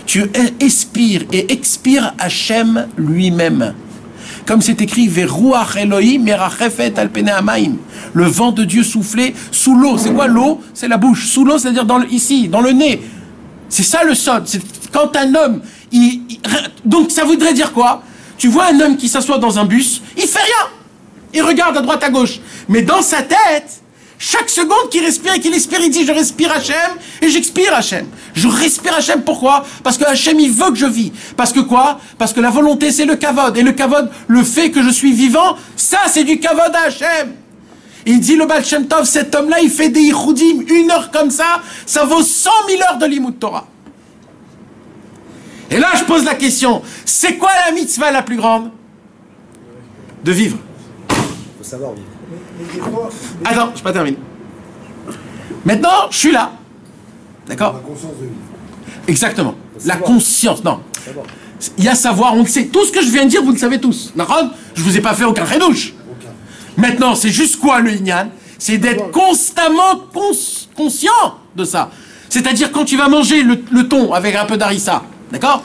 Tu expires et expires Hachem lui-même. Comme c'est écrit, Veruach Elohim merachefet al pnei hamayim. Le vent de Dieu soufflé sous l'eau. C'est quoi l'eau? C'est la bouche. Sous l'eau, c'est-à-dire ici, dans le nez. C'est ça le sod. C'est quand un homme... Donc ça voudrait dire quoi? Tu vois un homme qui s'assoit dans un bus, il fait rien. Il regarde à droite, à gauche. Mais dans sa tête, chaque seconde qu'il respire et qu'il expire, il dit je respire Hachem et j'expire Hachem. Je respire Hachem, pourquoi? Parce que Hachem, il veut que je vis. Parce que quoi? Parce que la volonté, c'est le kavod. Et le kavod, le fait que je suis vivant, ça, c'est du kavod à Hachem. Il dit le Baal Shem Tov, cet homme-là, il fait des Ichoudim. Une heure comme ça vaut 100 000 heures de Limud Torah. Et là, je pose la question, c'est quoi la mitzvah la plus grande? De vivre. Il faut savoir vivre. Attends, je n'ai pas terminé. Maintenant, je suis là. D'accord? La conscience de vivre. Exactement. La conscience, non. Il y a savoir, on le sait. Tout ce que je viens de dire, vous le savez tous. D'accord? Je ne vous ai pas fait aucun redouche. Maintenant, c'est juste quoi le Inyan? C'est d'être constamment conscient de ça. C'est-à-dire quand tu vas manger le thon avec un peu d'harissa, d'accord?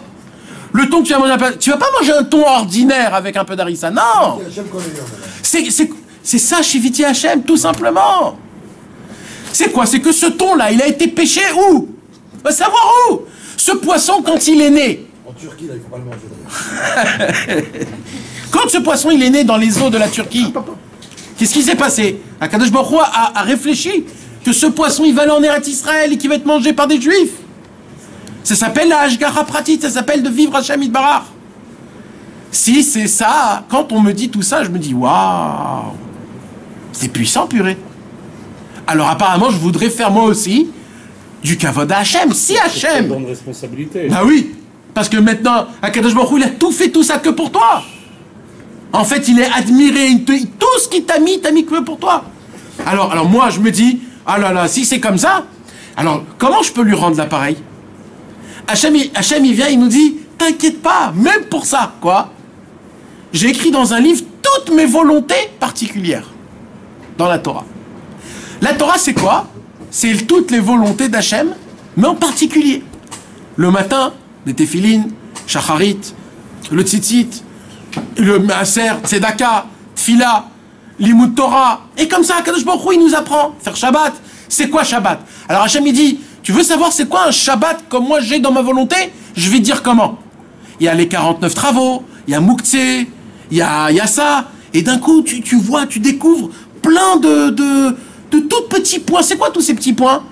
Le thon que tu vas manger, tu vas pas manger un thon ordinaire avec un peu d'harissa, non! C'est ça, Shiviti Hachem, tout simplement. C'est quoi? C'est que ce thon-là, il a été pêché où? On va savoir où. Ce poisson, quand il est né... En Turquie, là, il ne faut pas le manger. Quand ce poisson, il est né dans les eaux de la Turquie, qu'est-ce qui s'est passé? Akadosh Baruch Hu a réfléchi que ce poisson, il va aller en Eretz Israël et qu'il va être mangé par des Juifs. Ça s'appelle la Hashgacha Pratit, ça s'appelle de vivre Hachem Yitbarach. Si c'est ça, quand on me dit tout ça, je me dis, waouh, c'est puissant, purée. Alors apparemment, je voudrais faire moi aussi du kavod à Hachem. Si Hachem... C'est une responsabilité. Bah oui, parce que maintenant, Akadosh Baruch Hu, il a tout fait tout ça que pour toi. En fait, il est admiré, tout ce qu'il t'a mis que pour toi. Alors moi, je me dis, ah là là, si c'est comme ça, alors comment je peux lui rendre l'appareil? Hachem, il vient, il nous dit, t'inquiète pas, même pour ça, quoi. J'ai écrit dans un livre toutes mes volontés particulières dans la Torah. La Torah, c'est quoi? C'est toutes les volontés d'Hachem, mais en particulier. Le matin, les téphilines, shacharit, le tzitzit, le maaser, tzedaka, tfila, limud Torah. Et comme ça, Kadosh Baruch Hu, il nous apprend. Faire Shabbat. C'est quoi Shabbat? Alors Hachem, il dit, tu veux savoir c'est quoi un Shabbat comme moi j'ai dans ma volonté? Je vais te dire comment. Il y a les 49 travaux, il y a Moukhtse, il y a ça. Et d'un coup, tu vois, tu découvres plein de tout petits points. C'est quoi tous ces petits points?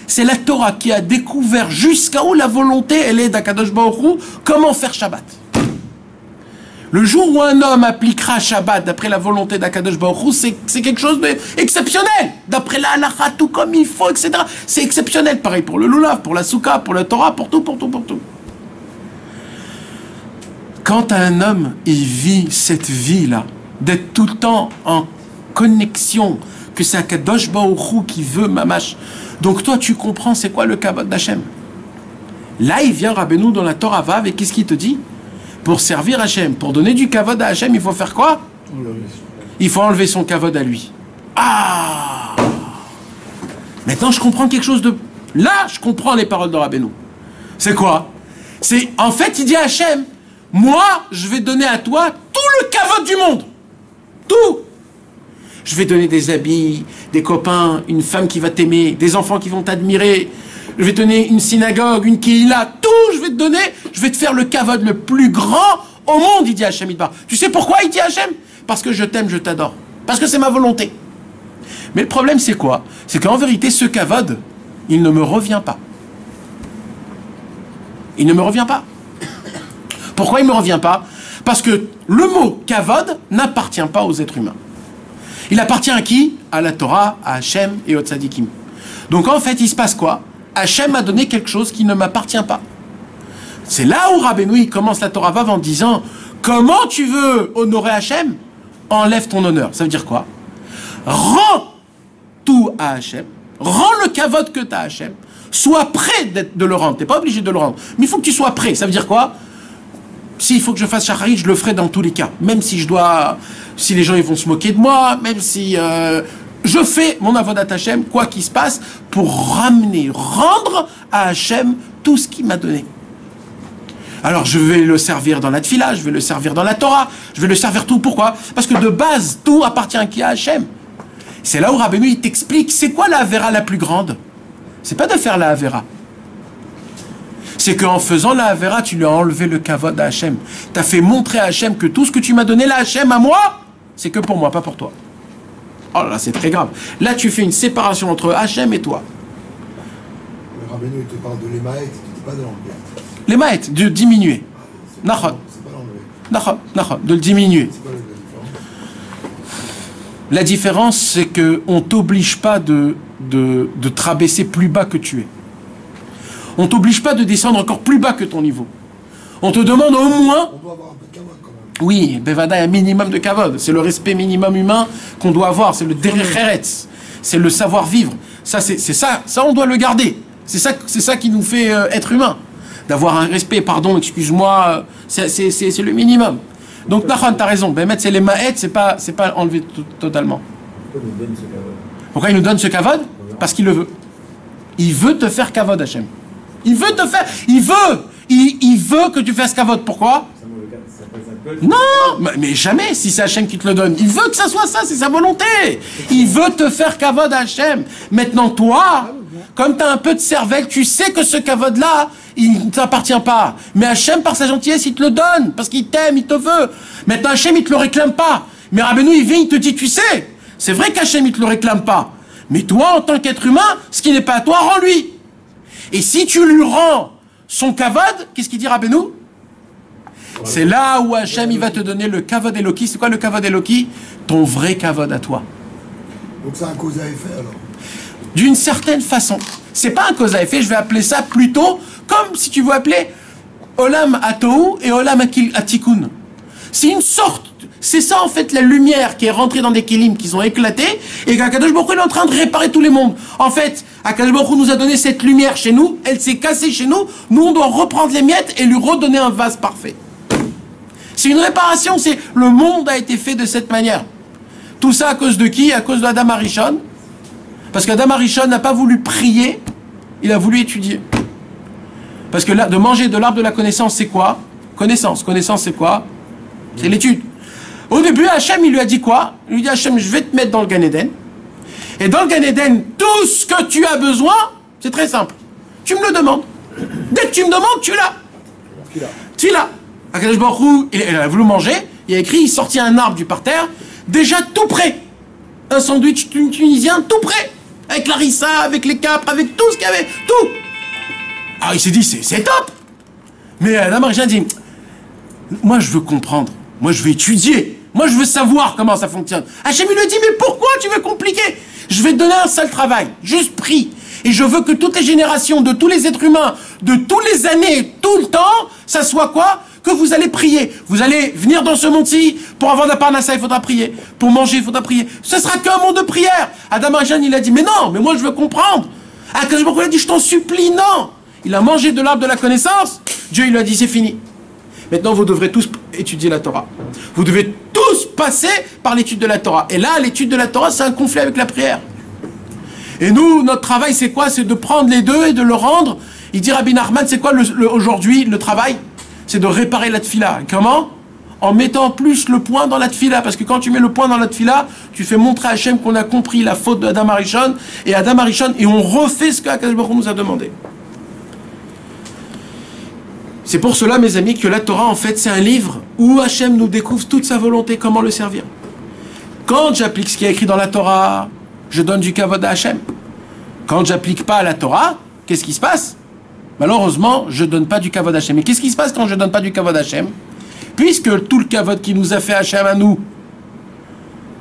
C'est la Torah qui a découvert jusqu'à où la volonté, elle est d'Akadosh Baruch Hu, comment faire Shabbat. Le jour où un homme appliquera Shabbat d'après la volonté d'Akadosh Baruch Hu, c'est quelque chose d'exceptionnel. D'après la halakha, tout comme il faut, etc. C'est exceptionnel. Pareil pour le lulav, pour la soukha, pour la Torah, pour tout. Quand un homme, il vit cette vie-là, d'être tout le temps en connexion, que c'est Akadosh Baruch Hu qui veut mamash. Donc toi, tu comprends c'est quoi le kavod d'Hachem. Là, il vient Rabbeinu dans la Torah Vav, et qu'est-ce qu'il te dit? Pour servir Hachem, pour donner du kavod à Hachem, il faut faire quoi? Il faut enlever son kavod à lui. Ah! Maintenant, je comprends quelque chose de... Là, je comprends les paroles de Rabbeinu. C'est quoi? C'est, en fait, il dit à Hachem, moi, je vais donner à toi tout le kavod du monde. Tout. Je vais donner des habits, des copains, une femme qui va t'aimer, des enfants qui vont t'admirer. Je vais te donner une synagogue, une kehila, tout, je vais te donner. Je vais te faire le kavod le plus grand au monde, il dit Hachem Idbar. Tu sais pourquoi il dit Hachem? Parce que je t'aime, je t'adore. Parce que c'est ma volonté. Mais le problème, c'est quoi? C'est qu'en vérité, ce kavod, il ne me revient pas. Il ne me revient pas. Pourquoi il ne me revient pas? Parce que le mot kavod n'appartient pas aux êtres humains. Il appartient à qui? À la Torah, à Hachem et aux tzadikim. Donc en fait, il se passe quoi? Hachem a donné quelque chose qui ne m'appartient pas. C'est là où Rabbeinu commence la Torah Vav en disant comment tu veux honorer Hachem? Enlève ton honneur. Ça veut dire quoi? Rends tout à Hachem, rends le kavod que tu as à Hachem, sois prêt de le rendre. Tu n'es pas obligé de le rendre, mais il faut que tu sois prêt. Ça veut dire quoi? S'il faut que je fasse shacharit, je le ferai dans tous les cas. Même si je dois, si les gens ils vont se moquer de moi, même si je fais mon avodat Hachem, quoi qu'il se passe, pour rendre à Hachem tout ce qu'il m'a donné. Alors je vais le servir dans la tfila, je vais le servir dans la Torah, je vais le servir tout. Pourquoi? Parce que de base, tout appartient à qui? À Hachem. C'est là où Rabbeinu il t'explique, c'est quoi la Havera la plus grande? C'est pas de faire la Havera. C'est qu'en faisant la Havera, tu lui as enlevé le kavod à Hachem. Tu as fait montrer à Hachem que tout ce que tu m'as donné là, Hachem, à moi, c'est que pour moi, pas pour toi. Oh là là, c'est très grave. Là, tu fais une séparation entre Hachem et toi. Le Rabbeinu, il te parle de l'Emaet, il ne te dit pas de l'enlever. L'Emaet, de diminuer. Nachon. C'est pas l'enlever. Nachon, de le diminuer. C'est pas la différence. La différence, c'est qu'on ne t'oblige pas de te rabaisser plus bas que tu es. On ne t'oblige pas de descendre encore plus bas que ton niveau. On te demande au moins... On doit avoir un peu de kavod quand même. Oui, Bevada, un minimum de kavod. C'est le respect minimum humain qu'on doit avoir. C'est le derech eretz. C'est le savoir-vivre. Ça, c'est ça. Ça, on doit le garder. C'est ça qui nous fait être humain. D'avoir un respect, pardon, excuse-moi, c'est le minimum. Donc, Nachan, t'as raison. Bémet, c'est les maët, c'est pas enlevé totalement. Pourquoi il nous donne ce kavod? Parce qu'il le veut. Il veut te faire kavod, Hachem. Il veut te faire... Il veut que tu fasses kavod. Pourquoi? Non, mais jamais, si c'est Hachem qui te le donne. Il veut que ça soit ça, c'est sa volonté. Il veut te faire kavod à Hachem. Maintenant, toi, comme tu as un peu de cervelle, tu sais que ce kavod-là, il ne t'appartient pas. Mais Hachem, par sa gentillesse, il te le donne, parce qu'il t'aime, il te veut. Maintenant, Hachem, il te le réclame pas. Mais Rabbeinu, il vient, il te dit, tu sais, c'est vrai qu'Hachem, il te le réclame pas. Mais toi, en tant qu'être humain, ce qui n'est pas à toi, rends-lui. Et si tu lui rends son kavod, qu'est-ce qu'il dit Rabbeinu? C'est là où Hachem, il va te donner le kavod Eloki. C'est quoi le kavod Eloki? Ton vrai kavod à toi. Donc c'est un cause à effet alors? D'une certaine façon. C'est pas un cause à effet, je vais appeler ça plutôt comme si tu veux appeler Olam Atou et Olam Atikun. C'est une sorte, c'est ça en fait la lumière qui est rentrée dans des kilim qui sont éclatés et qu'Akadosh Baruch Hu est en train de réparer tous les mondes. En fait, Akadosh Baruch Hu nous a donné cette lumière chez nous, elle s'est cassée chez nous, nous on doit reprendre les miettes et lui redonner un vase parfait. C'est une réparation, c'est le monde a été fait de cette manière. Tout ça à cause de qui? À cause d'Adam Arishon. Parce qu'Adam Arishon n'a pas voulu prier, il a voulu étudier. Parce que là, de manger de l'arbre de la connaissance, c'est quoi? Connaissance. Connaissance, c'est quoi? C'est l'étude. Au début, Hachem, il lui a dit quoi? Il lui dit, Hachem, je vais te mettre dans le Gan Eden. Et dans le Gan Eden, tout ce que tu as besoin, c'est très simple. Tu me le demandes. Dès que tu me demandes, tu l'as. Tu l'as. Akadosh Baruch Hu, il a voulu manger, il a écrit, il sortit un arbre du parterre, déjà tout prêt. Un sandwich tunisien tout prêt. Avec la rissa, avec les capres, avec tout ce qu'il y avait, tout. Alors il s'est dit, c'est top. Mais la Marija dit, moi je veux comprendre. Moi, je vais étudier. Moi, je veux savoir comment ça fonctionne. Hachem, il lui dit, mais pourquoi tu veux compliquer? Je vais te donner un seul travail. Juste prie. Et je veux que toutes les générations, de tous les êtres humains, de toutes les années, tout le temps, ça soit quoi? Que vous allez prier. Vous allez venir dans ce monde-ci. Pour avoir de la parnassa, il faudra prier. Pour manger, il faudra prier. Ce sera qu'un monde de prière. Adam Arishon, il a dit, mais non, mais moi, je veux comprendre. Akadosh Baruch Hu a dit, je t'en supplie, non. Il a mangé de l'arbre de la connaissance. Dieu, il lui a dit, c'est fini. Maintenant, vous devrez tous étudier la Torah. Vous devez tous passer par l'étude de la Torah. Et là, l'étude de la Torah, c'est un conflit avec la prière. Et nous, notre travail, c'est quoi? C'est de prendre les deux et de le rendre. Il dit, Rabbi Nachman, c'est quoi aujourd'hui le travail? C'est de réparer la tfila. Comment? En mettant plus le point dans la tfila. Parce que quand tu mets le point dans la tfila, tu fais montrer à Hachem qu'on a compris la faute d'Adam Arishon. Et Adam Arishon, et on refait ce qu'Akadosh Baruch Hu nous a demandé. C'est pour cela, mes amis, que la Torah, en fait, c'est un livre où Hachem nous découvre toute sa volonté, comment le servir. Quand j'applique ce qui est écrit dans la Torah, je donne du kavod à Hachem. Quand j'applique pas la Torah, qu'est-ce qui se passe? Malheureusement, je donne pas du kavod à Hachem. Et qu'est-ce qui se passe quand je donne pas du kavod à Hachem? Puisque tout le kavod qui nous a fait Hachem à nous,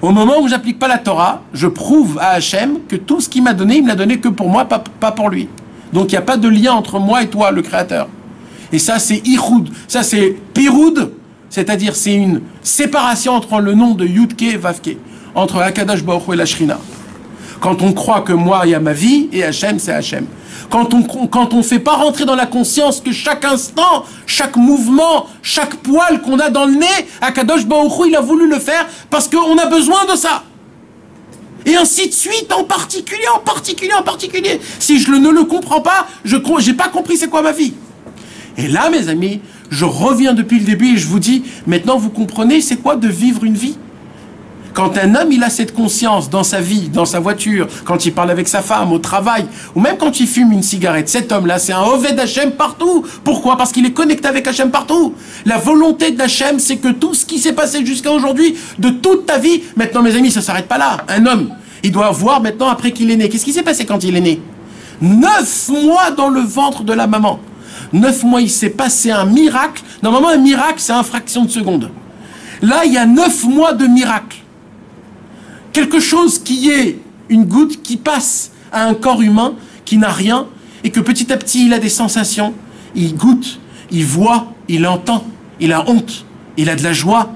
au moment où j'applique pas la Torah, je prouve à Hachem que tout ce qu'il m'a donné, il me l'a donné que pour moi, pas pour lui. Donc il n'y a pas de lien entre moi et toi, le Créateur. Et ça, c'est Ichoud. Ça, c'est Piroud. C'est-à-dire, c'est une séparation entre le nom de Yudke et Vavke. Entre Akadosh Baruch Hu et la Shrina. Quand on croit que moi, il y a ma vie, et Hachem, c'est Hachem. Quand on fait pas rentrer dans la conscience que chaque instant, chaque mouvement, chaque poil qu'on a dans le nez, Akadosh Baruch Hu, il a voulu le faire parce qu'on a besoin de ça. Et ainsi de suite, en particulier. Si je ne le comprends pas, j'ai pas compris c'est quoi ma vie. Et là, mes amis, je reviens depuis le début et je vous dis, maintenant vous comprenez c'est quoi de vivre une vie? Quand un homme, il a cette conscience dans sa vie, dans sa voiture, quand il parle avec sa femme, au travail, ou même quand il fume une cigarette, cet homme-là, c'est un Oved Hachem partout. Pourquoi? Parce qu'il est connecté avec Hachem partout. La volonté d'Hachem, c'est que tout ce qui s'est passé jusqu'à aujourd'hui, de toute ta vie, maintenant, mes amis, ça ne s'arrête pas là. Un homme, il doit voir maintenant après qu'il est né. Qu'est-ce qui s'est passé quand il est né? 9 mois dans le ventre de la maman. 9 mois, il s'est passé un miracle. Normalement, un miracle, c'est une fraction de seconde. Là, il y a 9 mois de miracle. Quelque chose qui est une goutte qui passe à un corps humain qui n'a rien et que petit à petit, il a des sensations. Il goûte, il voit, il entend, il a honte, il a de la joie.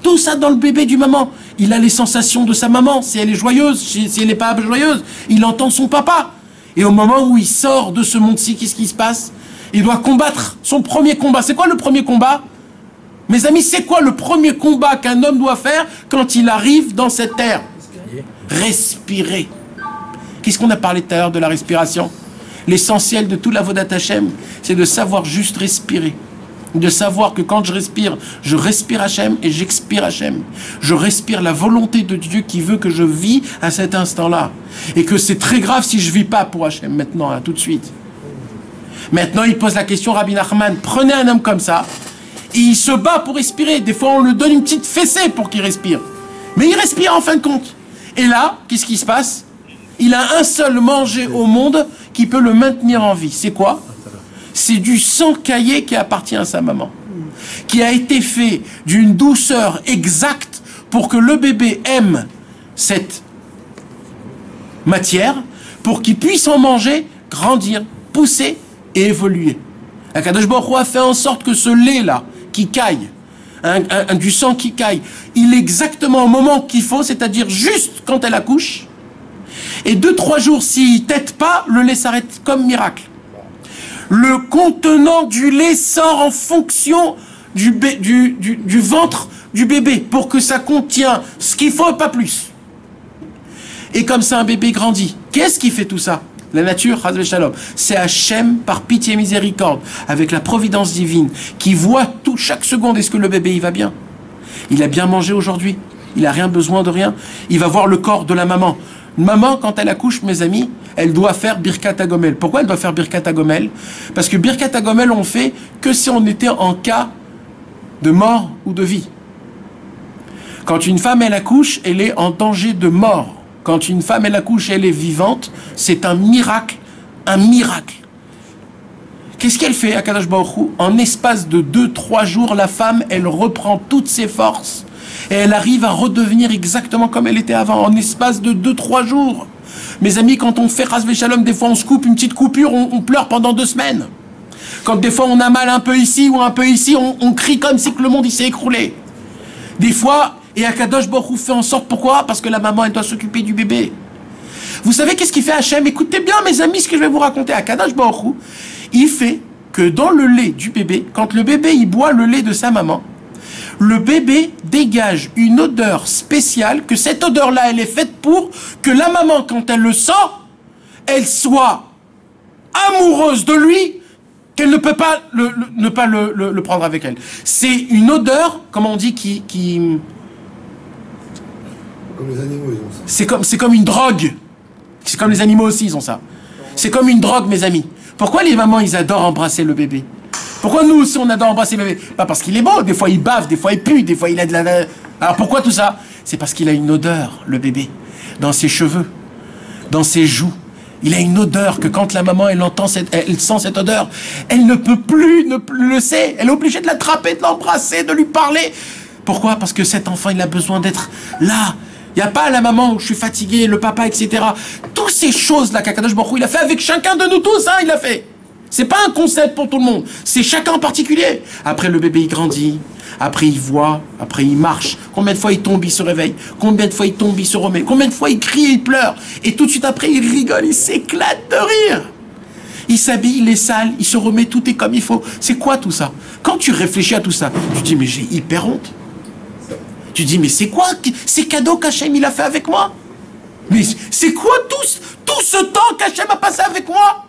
Tout ça dans le bébé du maman. Il a les sensations de sa maman, si elle est joyeuse, si elle n'est pas joyeuse. Il entend son papa. Et au moment où il sort de ce monde-ci, qu'est-ce qui se passe? Il doit combattre son premier combat. C'est quoi le premier combat? Mes amis, c'est quoi le premier combat qu'un homme doit faire quand il arrive dans cette terre? Respirer. Qu'est-ce qu'on a parlé tout à l'heure de la respiration? L'essentiel de tout l'avodat Hachem, c'est de savoir juste respirer. De savoir que quand je respire Hachem et j'expire Hachem. Je respire la volonté de Dieu qui veut que je vis à cet instant-là. Et que c'est très grave si je ne vis pas pour Hachem maintenant, tout de suite. Maintenant, il pose la question, Rabbi Nachman, prenez un homme comme ça, et il se bat pour respirer. Des fois, on lui donne une petite fessée pour qu'il respire. Mais il respire en fin de compte. Et là, qu'est-ce qui se passe? Il a un seul manger au monde qui peut le maintenir en vie. C'est quoi? C'est du sang caillé qui appartient à sa maman. Qui a été fait d'une douceur exacte pour que le bébé aime cette matière, pour qu'il puisse en manger, grandir, pousser et évoluer. Akadosh Baruch Hu a fait en sorte que ce lait-là, qui caille, du sang qui caille, il est exactement au moment qu'il faut, c'est-à-dire juste quand elle accouche. Et 2-3 jours, s'il ne tète pas, le lait s'arrête comme miracle. Le contenant du lait sort en fonction du ventre du bébé, pour que ça contient ce qu'il faut et pas plus. Et comme ça, un bébé grandit. Qu'est-ce qui fait tout ça? La nature, Chas v'Shalom. C'est Hachem, par pitié et miséricorde, avec la providence divine, qui voit chaque seconde, est-ce que le bébé il va bien? Il a bien mangé aujourd'hui? Il n'a rien besoin de rien? Il va voir le corps de la maman. Maman, quand elle accouche, mes amis, elle doit faire Birkat HaGomel. Pourquoi elle doit faire Birkat HaGomel? Parce que Birkat HaGomel, on fait que si on était en cas de mort ou de vie. Quand une femme, elle accouche, elle est en danger de mort. Quand une femme, elle accouche, elle est vivante, c'est un miracle. Un miracle. Qu'est-ce qu'elle fait, Akadosh Baruch Hu? En espace de 2-3 jours, la femme, elle reprend toutes ses forces. Et elle arrive à redevenir exactement comme elle était avant, en espace de 2-3 jours. Mes amis, quand on fait Chas v'Shalom, des fois on se coupe une petite coupure, on pleure pendant 2 semaines. Quand des fois on a mal un peu ici ou un peu ici, on crie comme si que le monde il s'est écroulé. Des fois, et Akadosh Baruch Hu fait en sorte, pourquoi? Parce que la maman, elle doit s'occuper du bébé. Vous savez qu'est-ce qu'il fait Hachem? Écoutez bien mes amis ce que je vais vous raconter. Akadosh Baruch Hu, il fait que dans le lait du bébé, quand le bébé il boit le lait de sa maman, le bébé dégage une odeur spéciale, que cette odeur-là, elle est faite pour que la maman, quand elle le sent, elle soit amoureuse de lui, qu'elle ne peut pas ne pas le prendre avec elle. C'est une odeur, comment on dit, qui... Comme les animaux, ils ont ça. C'est comme une drogue. C'est comme les animaux aussi, ils ont ça. C'est comme une drogue, mes amis. Pourquoi les mamans, ils adorent embrasser le bébé? Pourquoi nous aussi, on adore embrasser le bébé? Pas parce qu'il est beau, des fois il bave, des fois il pue, des fois il a de la... Alors pourquoi tout ça? C'est parce qu'il a une odeur, le bébé, dans ses cheveux, dans ses joues. Il a une odeur que quand la maman, elle sent cette odeur, elle ne peut plus le sait. Elle est obligée de l'attraper, de l'embrasser, de lui parler. Pourquoi? Parce que cet enfant, il a besoin d'être là. Il n'y a pas la maman où je suis fatigué, le papa, etc. Toutes ces choses-là qu'Akadosh Baruch Hu, il a fait avec chacun de nous tous, hein, il a fait. C'est pas un concept pour tout le monde, c'est chacun en particulier. Après, le bébé, il grandit, après, il voit, après, il marche. Combien de fois il tombe, il se réveille? Combien de fois il tombe, il se remet? Combien de fois il crie et il pleure? Et tout de suite après, il rigole, il s'éclate de rire. Il s'habille, il est sale, il se remet, tout est comme il faut. C'est quoi tout ça? Quand tu réfléchis à tout ça, tu te dis, mais j'ai hyper honte. Tu te dis, mais c'est quoi ces cadeaux qu'Hachem il a fait avec moi? Mais c'est quoi tout ce temps qu'Hachem a passé avec moi?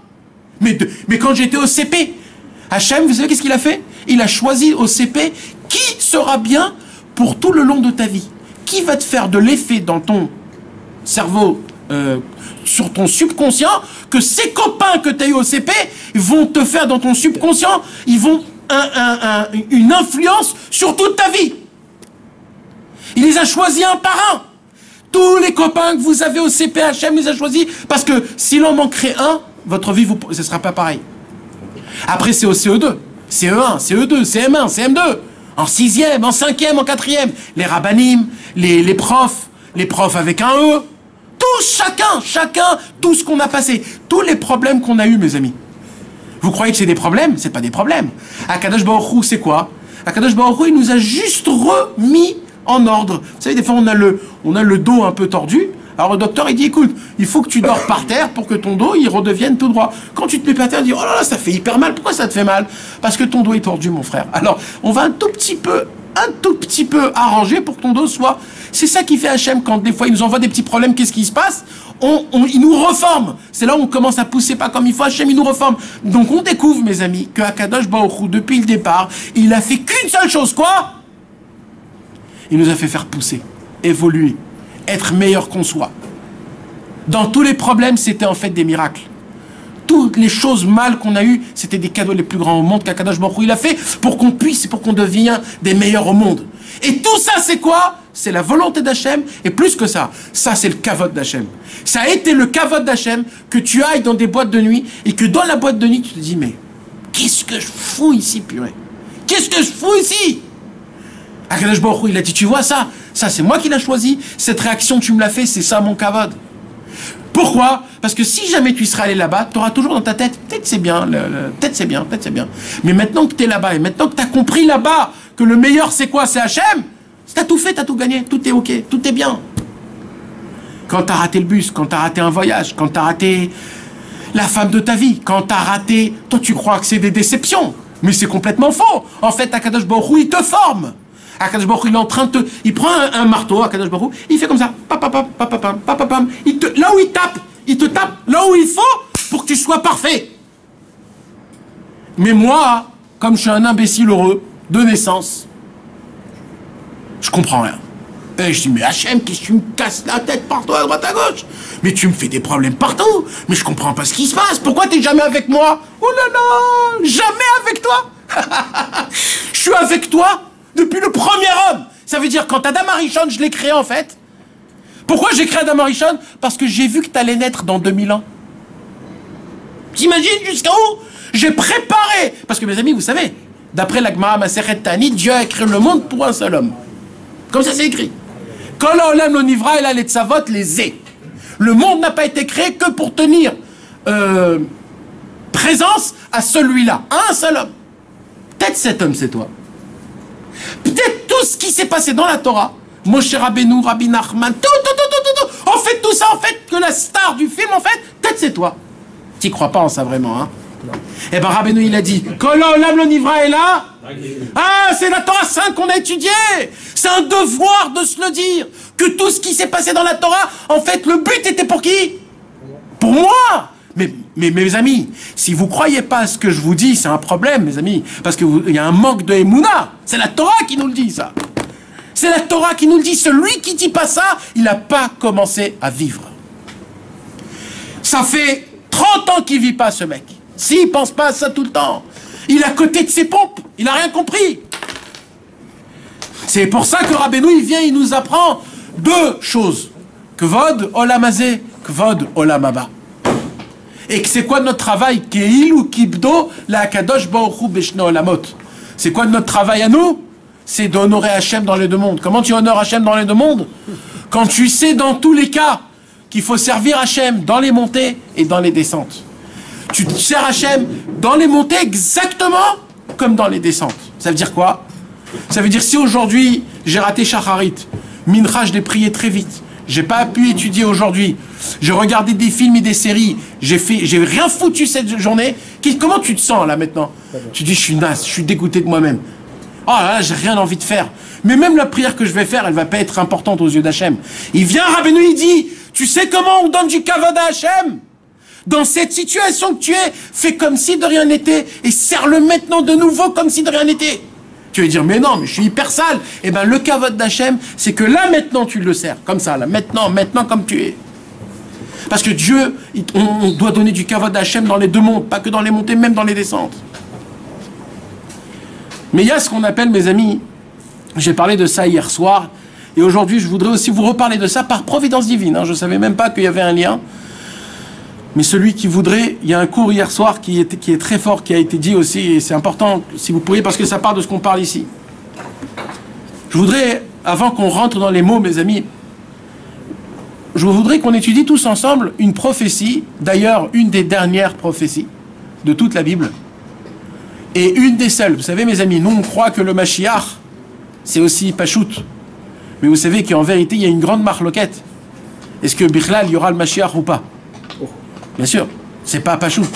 Mais quand j'étais au CP, Hachem, vous savez qu'est-ce qu'il a fait? Il a choisi au CP qui sera bien pour tout le long de ta vie. Qui va te faire de l'effet dans ton cerveau, sur ton subconscient, que ces copains que tu as eu au CP vont te faire dans ton subconscient, ils vont une influence sur toute ta vie. Il les a choisis un par un. Tous les copains que vous avez au CP, Hachem les a choisis, parce que s'il en manquerait un, votre vie, ce ne sera pas pareil. Après, c'est au CE2, CE1, CE2, CM1, CM2, en 6e, en 5e, en 4e. Les rabbanim, les profs avec un E. Tous, chacun, tout ce qu'on a passé. Tous les problèmes qu'on a eus, mes amis. Vous croyez que c'est des problèmes? C'est pas des problèmes. Akadosh Baruch Hu, c'est quoi? Akadosh Baruch Hu, il nous a juste remis en ordre. Vous savez, des fois, on a le dos un peu tordu. Alors le docteur, il dit, écoute, il faut que tu dors par terre pour que ton dos, il redevienne tout droit. Quand tu te mets par terre, tu dis, oh là là, ça fait hyper mal. Pourquoi ça te fait mal? Parce que ton dos est tordu, mon frère. Alors, on va un tout petit peu arranger pour que ton dos soit... C'est ça qui fait Hachem quand des fois, il nous envoie des petits problèmes. Qu'est-ce qui se passe? Il nous reforme. C'est là où on commence à pousser pas comme il faut. Hachem, il nous reforme. Donc, on découvre, mes amis, que Akadosh Baruch Hu, depuis le départ, il a fait qu'une seule chose. Quoi? Il nous a fait faire pousser, évoluer, être meilleur qu'on soit. Dans tous les problèmes, c'était en fait des miracles. Toutes les choses mal qu'on a eues, c'était des cadeaux les plus grands au monde qu'Akadosh Baruch Hu il a fait pour qu'on puisse, pour qu'on devienne des meilleurs au monde. Et tout ça, c'est quoi? C'est la volonté d'Hachem, et plus que ça, c'est le kavod d'Hachem. Ça a été le kavod d'Hachem que tu ailles dans des boîtes de nuit, et que dans la boîte de nuit, tu te dis, mais qu'est-ce que je fous ici, purée? Qu'est-ce que je fous ici? Akadosh Baruch Hu, il a dit, tu vois ça c'est moi qui l'ai choisi, cette réaction tu me l'as fait, c'est ça mon kavod. Pourquoi? Parce que si jamais tu seras allé là-bas, tu auras toujours dans ta tête, peut-être c'est bien, peut-être c'est bien. Mais maintenant que tu es là-bas, et maintenant que tu as compris là-bas que le meilleur c'est quoi? C'est Hachem, tu as tout fait, tu as tout gagné, tout est ok, tout est bien. Quand tu as raté le bus, quand tu as raté un voyage, quand tu as raté la femme de ta vie, quand tu as raté... Toi tu crois que c'est des déceptions, mais c'est complètement faux. En fait, Akadosh Baruch Hu, il te forme. Akadosh Baruch Hu, il est en train de te... Il prend un marteau, Akadosh Baruch Hu, il fait comme ça. Papapam, papapam, papapam. Là où il te tape là où il faut pour que tu sois parfait. Mais moi, comme je suis un imbécile heureux de naissance, je comprends rien. Et je dis, mais Hachem, qu'est-ce que tu me casses la tête partout à droite à gauche? Mais tu me fais des problèmes partout. Mais je comprends pas ce qui se passe. Pourquoi t'es jamais avec moi? Oh là là, jamais avec toi. Je suis avec toi depuis le premier homme. Ça veut dire quand Adam Arishon, je l'ai créé en fait. Pourquoi j'ai créé Adam Arishon? Parce que j'ai vu que tu allais naître dans 2000 ans. T'imagines jusqu'à où j'ai préparé? Parce que mes amis, vous savez, d'après la Gemara Masechet Ta'anit, Dieu a créé le monde pour un seul homme. Comme ça c'est écrit. Kol ha'olam lo nivra ela letzavot lezeh. Le monde n'a pas été créé que pour tenir présence à celui-là, un seul homme. Peut-être cet homme, c'est toi. Peut-être tout ce qui s'est passé dans la Torah, Moshe Rabbeinu, Rabbi Nachman, tout. En fait, tout ça, en fait, que la star du film, en fait, peut-être c'est toi. Tu crois pas en ça vraiment, hein? Eh ben Rabbeinu, il a dit, Kol ha'olam lo nivra ela. Ah, c'est la Torah 5 qu'on a étudiée. C'est un devoir de se le dire. Que tout ce qui s'est passé dans la Torah, en fait, le but était pour qui? Pour moi. Mais mes amis, si vous croyez pas à ce que je vous dis, c'est un problème, mes amis. Parce qu'il y a un manque de Emouna. C'est la Torah qui nous le dit, ça. C'est la Torah qui nous le dit. Celui qui dit pas ça, il n'a pas commencé à vivre. Ça fait 30 ans qu'il vit pas, ce mec. S'il pense pas à ça tout le temps, il est à côté de ses pompes. Il n'a rien compris. C'est pour ça que Rabbeinu, il vient, il nous apprend deux choses. Kvod olam hazeh, kvod olam haba. Et c'est quoi notre travail? Keil ou kibdo la kadosh baruch hu beshne olamot. C'est quoi notre travail à nous? C'est d'honorer Hachem dans les deux mondes. Comment tu honores Hachem dans les deux mondes? Quand tu sais dans tous les cas qu'il faut servir Hachem dans les montées et dans les descentes. Tu sers Hachem dans les montées exactement comme dans les descentes. Ça veut dire quoi? Ça veut dire si aujourd'hui j'ai raté Shacharit, Mincha, je l'ai prié très vite, j'ai pas pu étudier aujourd'hui, j'ai regardé des films et des séries, j'ai rien foutu cette journée. Comment tu te sens là maintenant? Tu dis je suis naze, je suis dégoûté de moi-même. Oh là là, j'ai rien envie de faire. Mais même la prière que je vais faire, elle va pas être importante aux yeux d'Hachem. Il vient Rabbeinu, il dit, tu sais comment on donne du kavod à Hachem? Dans cette situation que tu es, fais comme si de rien n'était et sers-le maintenant de nouveau comme si de rien n'était. Tu vas dire, mais non, mais je suis hyper sale. Eh bien, le kavod d'Hachem, c'est que là, maintenant, tu le sers. Comme ça, là, maintenant, comme tu es. Parce que Dieu, on doit donner du kavod d'Hachem dans les deux mondes, pas que dans les montées, même dans les descentes. Mais il y a ce qu'on appelle, mes amis, j'ai parlé de ça hier soir, et aujourd'hui, je voudrais aussi vous reparler de ça par providence divine. Hein. Je ne savais même pas qu'il y avait un lien. Mais celui qui voudrait, il y a un cours hier soir qui est très fort, qui a été dit aussi, et c'est important, si vous pourriez, parce que ça part de ce qu'on parle ici. Je voudrais, avant qu'on rentre dans les mots, mes amis, je voudrais qu'on étudie tous ensemble une prophétie, d'ailleurs une des dernières prophéties de toute la Bible, et une des seules. Vous savez, mes amis, nous on croit que le Mashiach, c'est aussi Pachout. Mais vous savez qu'en vérité, il y a une grande marloquette. Est-ce que Bichlal, il y aura le Mashiach ou pas? Bien sûr, c'est pas Pachout.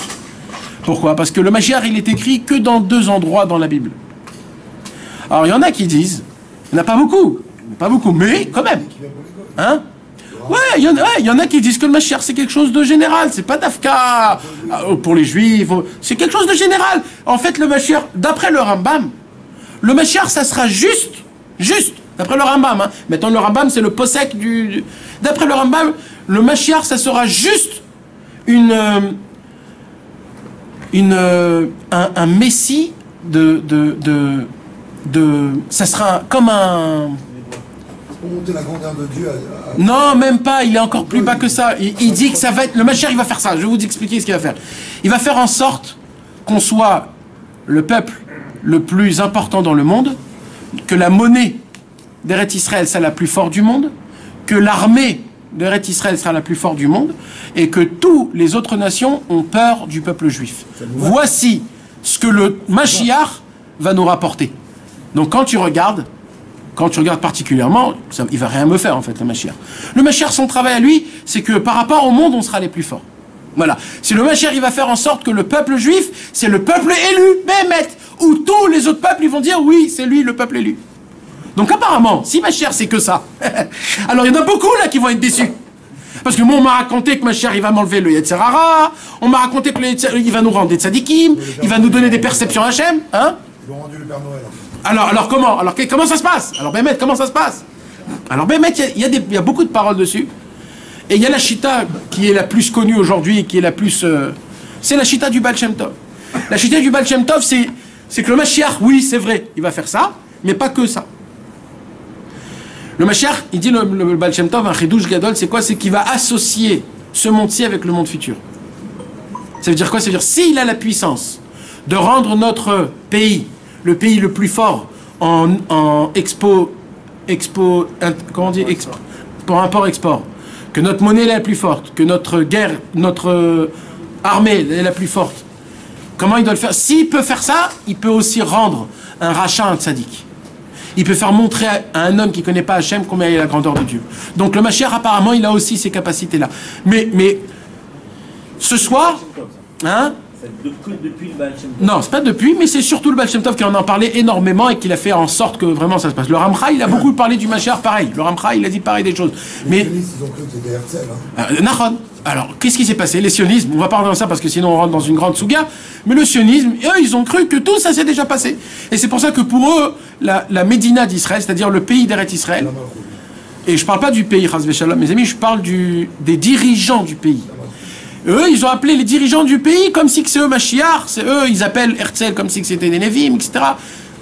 Pourquoi? Parce que le Mashiach, il est écrit que dans 2 endroits dans la Bible. Alors, il y en a qui disent, il n'y en a pas beaucoup, mais quand même. Hein? Ouais, il y en a qui disent que le Mashiach, c'est quelque chose de général. C'est pas d'Afka pour les Juifs. C'est quelque chose de général. En fait, le Mashiach, d'après le Rambam, le Mashiach, ça sera juste, d'après le Rambam. Hein. Maintenant, le Rambam, c'est le posek du... D'après le Rambam, le Mashiach, ça sera juste un messie ça sera comme un... Pour monter la grandeur de Dieu. Non, même pas, il est encore plus bas que ça. Il dit que ça va être... Le Mashiach, il va faire ça. Je vais vous expliquer ce qu'il va faire. Il va faire en sorte qu'on soit le peuple le plus important dans le monde, que la monnaie d'Eretz Israël sera la plus forte du monde, que l'armée d'Eretz Israël sera la plus forte du monde, et que toutes les autres nations ont peur du peuple juif. Voici ce que le Mashiach va nous rapporter. Donc quand tu regardes particulièrement, il va rien me faire en fait, le Mashiach. Le Mashiach, son travail à lui, c'est que par rapport au monde, on sera les plus forts. Voilà. Si le Mashiach, il va faire en sorte que le peuple juif, c'est le peuple élu, Béhémet, où tous les autres peuples, ils vont dire oui, c'est lui le peuple élu. Donc apparemment, si Mashiach c'est que ça, alors il y en a beaucoup là qui vont être déçus. Parce que moi on m'a raconté que Mashiach il va m'enlever le Yetzer Hara, on m'a raconté qu'il va nous rendre des tzadikim, il va nous donner des perceptions Hachem, hein? Ils ont rendu le Père Noël. Alors comment? Comment ça se passe? Alors Béhémet, comment ça se passe? Alors Béhémet, il y a beaucoup de paroles dessus. Et il y a la Chita qui est la plus connue aujourd'hui, qui est la plus... c'est la Chita du Baal Shem Tov. La Chita du Baal Shem Tov, c'est que le Mashiach, oui c'est vrai, il va faire ça, mais pas que ça. Le Mashiach, il dit le Baal Shem Tov, un chidouche gadol, c'est quoi? C'est qu'il va associer ce monde-ci avec le monde futur. Ça veut dire quoi? Ça veut dire s'il a la puissance de rendre notre pays, le pays le plus fort en comment on dit, pour import-export, que notre monnaie est la plus forte, que notre guerre, notre armée est la plus forte, comment il doit le faire? S'il peut faire ça, il peut aussi rendre un rachat, un tzaddik. Il peut faire montrer à un homme qui ne connaît pas Hachem combien il est la grandeur de Dieu. Donc le Mashiach, apparemment, il a aussi ces capacités-là. Mais ce soir, hein? Depuis le Baal Shem Tov. Non, c'est pas depuis, mais c'est surtout le Baal Shem Tov qui en a parlé énormément et qui a fait en sorte que vraiment ça se passe. Le Ramcha, il a beaucoup parlé du Mashiach, pareil. Le Ramcha, il a dit pareil des choses. Mais Les sionistes, ils ont cru que c'était Herzl. Hein. Nahon. Alors, qu'est-ce qui s'est passé? Les sionismes, on va pas rentrer dans ça parce que sinon on rentre dans une grande souga, mais le sionisme, eux, ils ont cru que tout ça s'est déjà passé. Et c'est pour ça que pour eux, la Médina d'Israël, c'est-à-dire le pays d'Eretz Israël, et je parle pas du pays, Chas Veshalom, mes amis, je parle des dirigeants du pays. Eux, ils ont appelé les dirigeants du pays comme si c'est eux Mashiach, c'est eux, ils appellent Herzl comme si c'était des Nevi'im, etc.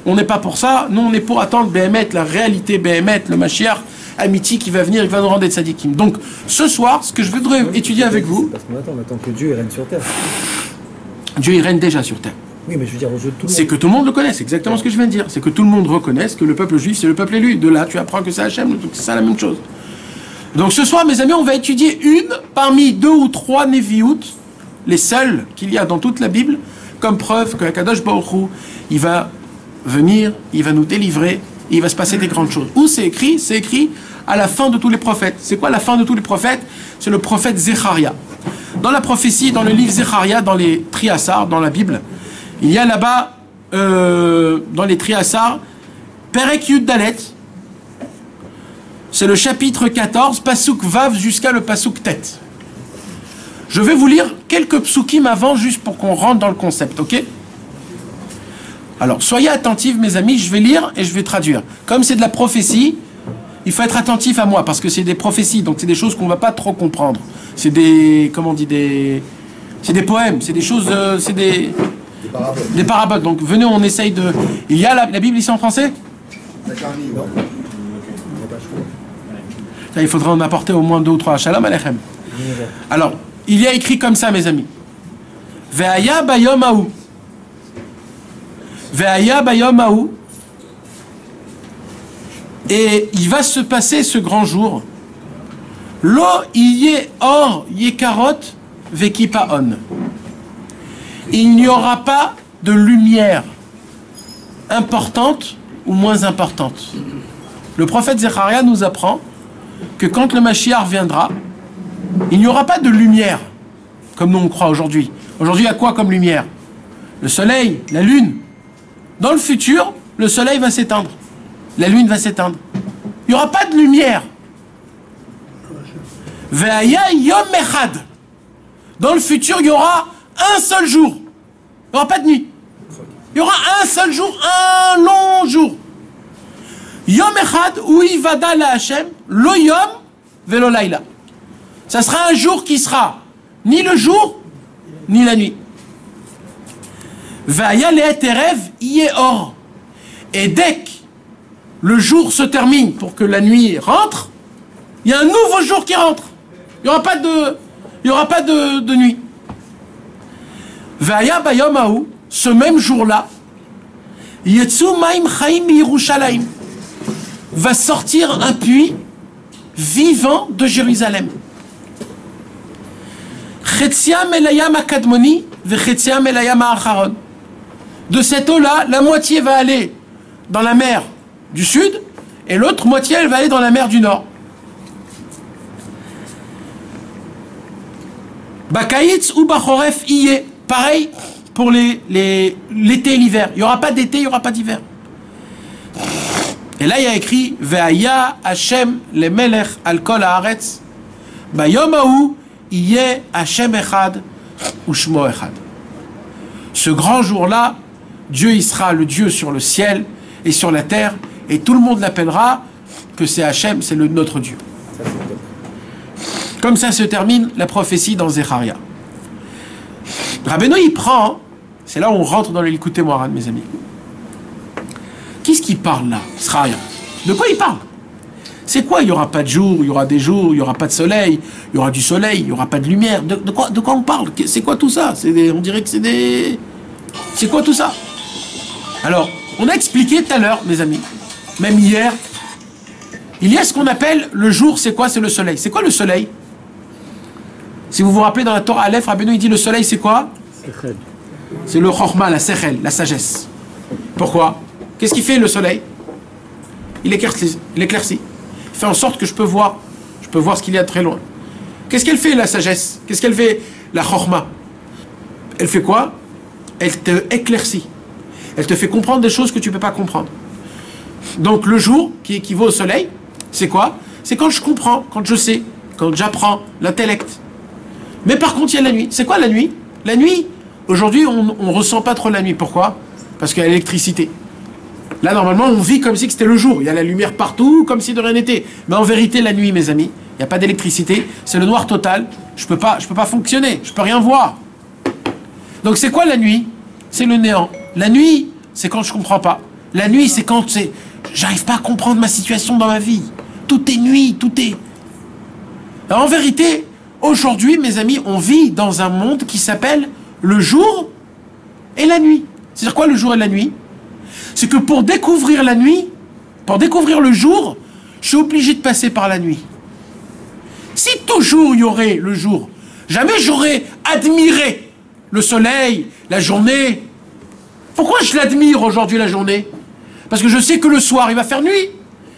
On n'est pas pour ça, nous on est pour attendre Béhémet, la réalité Béhémet, le Mashiach Amiti qui va venir, il va nous rendre des tzadikim. Donc, ce soir, ce que je voudrais étudier avec vous... Parce qu'on attend que Dieu règne sur terre. Dieu, il règne déjà sur terre. Oui, mais je veux dire, aux yeux de tout le monde. C'est que tout le monde le connaisse, c'est exactement ce que je viens de dire. C'est que tout le monde reconnaisse que le peuple juif, c'est le peuple élu. De là, tu apprends que c'est Hachem, donc c'est ça la même chose. Donc ce soir, mes amis, on va étudier une parmi 2 ou 3 Nevi'ut, les seuls qu'il y a dans toute la Bible, comme preuve que Kadosh Baruch Hu, il va venir, il va nous délivrer, il va se passer des grandes choses. Où c'est écrit? C'est écrit à la fin de tous les prophètes. C'est quoi la fin de tous les prophètes? C'est le prophète Zecharia. Dans la prophétie, dans le livre Zecharia, dans les Triassar, dans la Bible, il y a là-bas, dans les Triassar, Perek Yud Dalet, c'est le chapitre 14, Pasuk Vav jusqu'à le Pasuk Tet. Je vais vous lire quelques psukim avant, juste pour qu'on rentre dans le concept, ok? Alors, soyez attentifs, mes amis, je vais lire et je vais traduire. Comme c'est de la prophétie, il faut être attentif à moi, parce que c'est des prophéties, donc c'est des choses qu'on ne va pas trop comprendre. C'est des, comment on dit, c'est des poèmes, c'est des choses, c'est des paraboles. Donc venez, on essaye de... Il y a la Bible ici en français? Ça, il faudrait en apporter au moins 2 ou 3. Shalom Aleichem. Alors, il y a écrit comme ça, mes amis. Ve'aya bayom haou. Ve'aya bayom haou. Et il va se passer ce grand jour. Lo yé or yekarot vekipaon. Il n'y aura pas de lumière importante ou moins importante. Le prophète Zecharia nous apprend que quand le Mashiach viendra, il n'y aura pas de lumière, comme nous on croit aujourd'hui. Aujourd'hui, il y a quoi comme lumière? Le soleil, la lune. Dans le futur, le soleil va s'éteindre. La lune va s'éteindre. Il n'y aura pas de lumière. Ve'aya yom echad. Dans le futur, il y aura un seul jour. Il n'y aura pas de nuit. Il y aura un seul jour, un long jour. Yom echad ou ivada la Hashem, lo yom velo laila. Ça sera un jour qui sera ni le jour, ni la nuit. Vaya le eterev yé or. Et dès que le jour se termine pour que la nuit rentre, il y a un nouveau jour qui rentre. Il n'y aura pas de nuit. Vaya bayom haou, ce même jour-là, yetsu maim chaim Yerushalayim, va sortir un puits vivant de Jérusalem. Chetziam elayam akadmoni vechetziam elayam acharon. De cette eau-là, la moitié va aller dans la mer du sud et l'autre moitié elle va aller dans la mer du nord. Bakaïtz ou bachoref iye. Pareil pour l'été et l'hiver. Il n'y aura pas d'été, il n'y aura pas d'hiver. Et là, il y a écrit Ve'aya Hashem le melech al kol haaretz bayom haou yeh Hashem echad u'shmo echad. Ce grand jour-là, Dieu il sera le Dieu sur le ciel et sur la terre, et tout le monde l'appellera que c'est Hashem, c'est notre Dieu. Comme ça se termine la prophétie dans Zecharia. Rabbeinu il prend, c'est là où on rentre dans le Likutei Moharan, mes amis. Qu'est-ce qu'il parle là, Zecharia? De quoi il parle? C'est quoi? Il n'y aura pas de jour, il y aura des jours, il n'y aura pas de soleil, il y aura du soleil, il n'y aura pas de lumière. De quoi on parle? C'est quoi tout ça? On dirait que c'est des... C'est quoi tout ça? Alors, on a expliqué tout à l'heure, mes amis, même hier, il y a ce qu'on appelle le jour, c'est quoi? C'est le soleil. C'est quoi le soleil? Si vous vous rappelez dans la Torah Aleph, Rabbeinu il dit le soleil c'est quoi? C'est le chokhma, la sechel, la sagesse. Pourquoi? Qu'est-ce qu'il fait le soleil? Il éclaircit. Il fait en sorte que je peux voir ce qu'il y a de très loin. Qu'est-ce qu'elle fait la sagesse? Qu'est-ce qu'elle fait la chokhma? Elle fait quoi? Elle te éclaircit. Elle te fait comprendre des choses que tu ne peux pas comprendre. Donc le jour, qui équivaut au soleil, c'est quoi? C'est quand je comprends, quand je sais, quand j'apprends, l'intellect. Mais par contre, il y a la nuit. C'est quoi la nuit? La nuit, aujourd'hui, on ne ressent pas trop la nuit. Pourquoi? Parce qu'il y a l'électricité. Là, normalement, on vit comme si c'était le jour. Il y a la lumière partout, comme si de rien n'était. Mais en vérité, la nuit, mes amis, il n'y a pas d'électricité. C'est le noir total. Je peux pas fonctionner. Je peux rien voir. Donc, c'est quoi la nuit? C'est le néant. La nuit, c'est quand je comprends pas. La nuit, c'est quand j'arrive pas à comprendre ma situation dans ma vie. Tout est nuit, tout est... Alors, en vérité, aujourd'hui, mes amis, on vit dans un monde qui s'appelle le jour et la nuit. C'est-à-dire quoi le jour et la nuit? C'est que pour découvrir la nuit, pour découvrir le jour, je suis obligé de passer par la nuit. Si toujours il y aurait le jour, jamais j'aurais admiré le soleil, la journée. Pourquoi je l'admire aujourd'hui la journée? Parce que je sais que le soir il va faire nuit.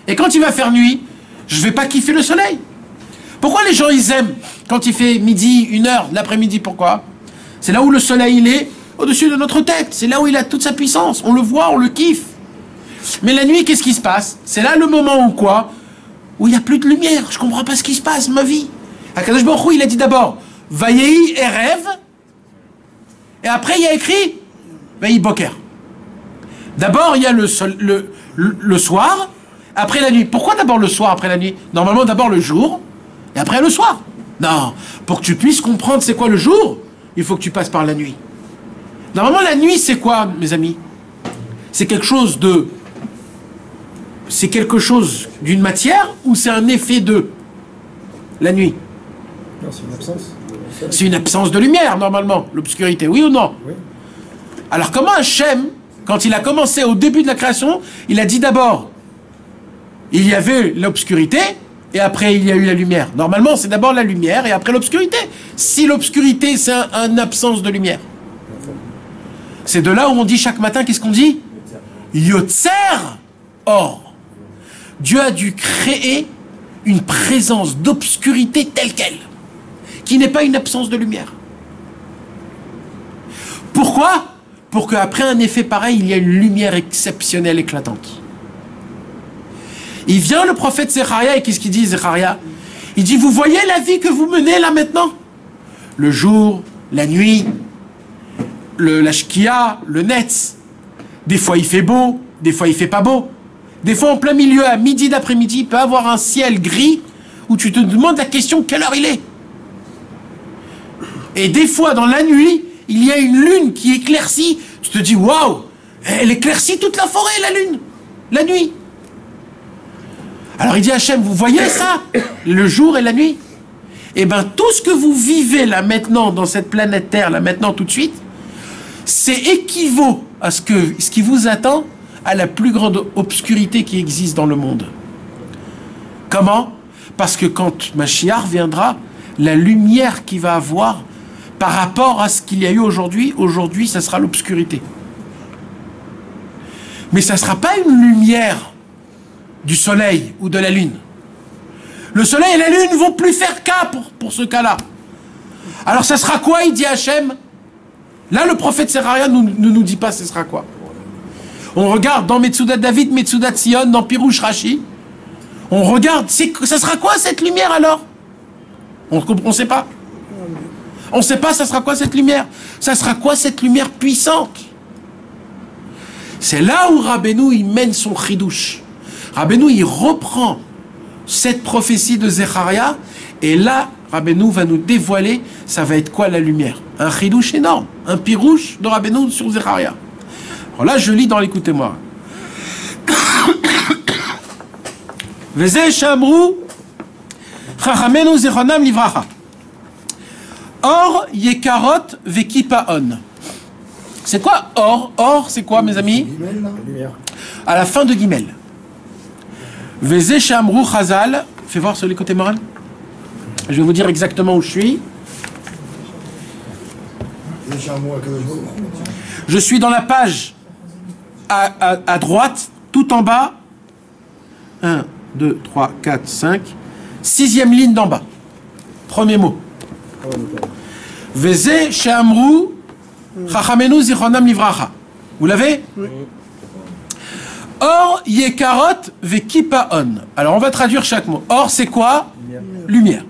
Et quand il va faire nuit, je ne vais pas kiffer le soleil. Pourquoi les gens ils aiment quand il fait midi, 1h, l'après-midi? Pourquoi? C'est là où le soleil il est au-dessus de notre tête. C'est là où il a toute sa puissance. On le voit, on le kiffe. Mais la nuit, qu'est-ce qui se passe? C'est là le moment où quoi? Où il n'y a plus de lumière. Je ne comprends pas ce qui se passe, ma vie. Akadosh Baruch Hu, il a dit d'abord Vayehi Erev. Et après, il y a écrit Vayehi Boker. D'abord, il y a le soir, après la nuit. Pourquoi d'abord le soir, après la nuit? Normalement, d'abord le jour, et après le soir. Non, pour que tu puisses comprendre c'est quoi le jour, il faut que tu passes par la nuit. Normalement, la nuit, c'est quoi, mes amis? C'est quelque chose de... C'est quelque chose d'une matière ou c'est un effet de... La nuit? Non, c'est une absence. C'est une absence de lumière, normalement, l'obscurité, oui ou non? Oui. Alors comment Hachem, quand il a commencé au début de la création, il a dit d'abord, il y avait l'obscurité, et après il y a eu la lumière. Normalement, c'est d'abord la lumière, et après l'obscurité. Si l'obscurité, c'est une absence de lumière. C'est de là où on dit chaque matin, qu'est-ce qu'on dit? Yotzer Or. Dieu a dû créer une présence d'obscurité telle qu'elle, qui n'est pas une absence de lumière. Pourquoi? Pour qu'après un effet pareil, il y ait une lumière exceptionnelle, éclatante. Il vient le prophète Zecharia, et qu'est-ce qu'il dit, Zecharia? Il dit, vous voyez la vie que vous menez là maintenant? Le jour, la nuit, la shkia, le netz. Des fois il fait beau, des fois il fait pas beau. Des fois en plein milieu, à midi d'après-midi, il peut avoir un ciel gris où tu te demandes la question quelle heure il est. Et des fois dans la nuit, il y a une lune qui éclaircit. Tu te dis waouh, elle éclaircit toute la forêt, la lune, la nuit. Alors il dit Hachem, vous voyez ça, le jour et la nuit? Eh bien tout ce que vous vivez là maintenant dans cette planète Terre, là maintenant tout de suite, c'est équivaut à ce qui vous attend à la plus grande obscurité qui existe dans le monde. Comment? Parce que quand Mashiach viendra, la lumière qu'il va avoir par rapport à ce qu'il y a eu aujourd'hui, ça sera l'obscurité. Mais ça ne sera pas une lumière du soleil ou de la lune. Le soleil et la lune ne vont plus faire cas pour ce cas-là. Alors ça sera quoi, il dit Hachem? Là, le prophète Zecharia ne nous dit pas ce sera quoi. On regarde dans Metsudat David, Metsudat Sion, dans Pirouche Rashi. On regarde, ça sera quoi cette lumière alors? On ne sait pas. On ne sait pas ça sera quoi cette lumière. Ça sera quoi cette lumière puissante? C'est là où Rabbeinu il mène son chidouche. Rabbeinu il reprend cette prophétie de Zecharia et là Rabbeinu va nous dévoiler ça va être quoi la lumière. Un chidouche énorme, un pirouche de Rabbeinu sur Zecharia. Alors là je lis dans l'écoutez-moi. Veze shamru chachamenu zichronam livracha. Or yekarot vekipaon. C'est quoi or? Or, c'est quoi, mes amis? À la fin de Gimel. Veze shamru chazal. Fais voir sur les côtés morales. Je vais vous dire exactement où je suis. Je suis dans la page à droite, tout en bas. 1, 2, 3, 4, 5. 6e ligne d'en bas. Premier mot. Veze she'amru chachamenu zichronam livracha. Vous l'avez? Oui. Or yekarot vekipaon. Alors on va traduire chaque mot. Or c'est quoi? Lumière.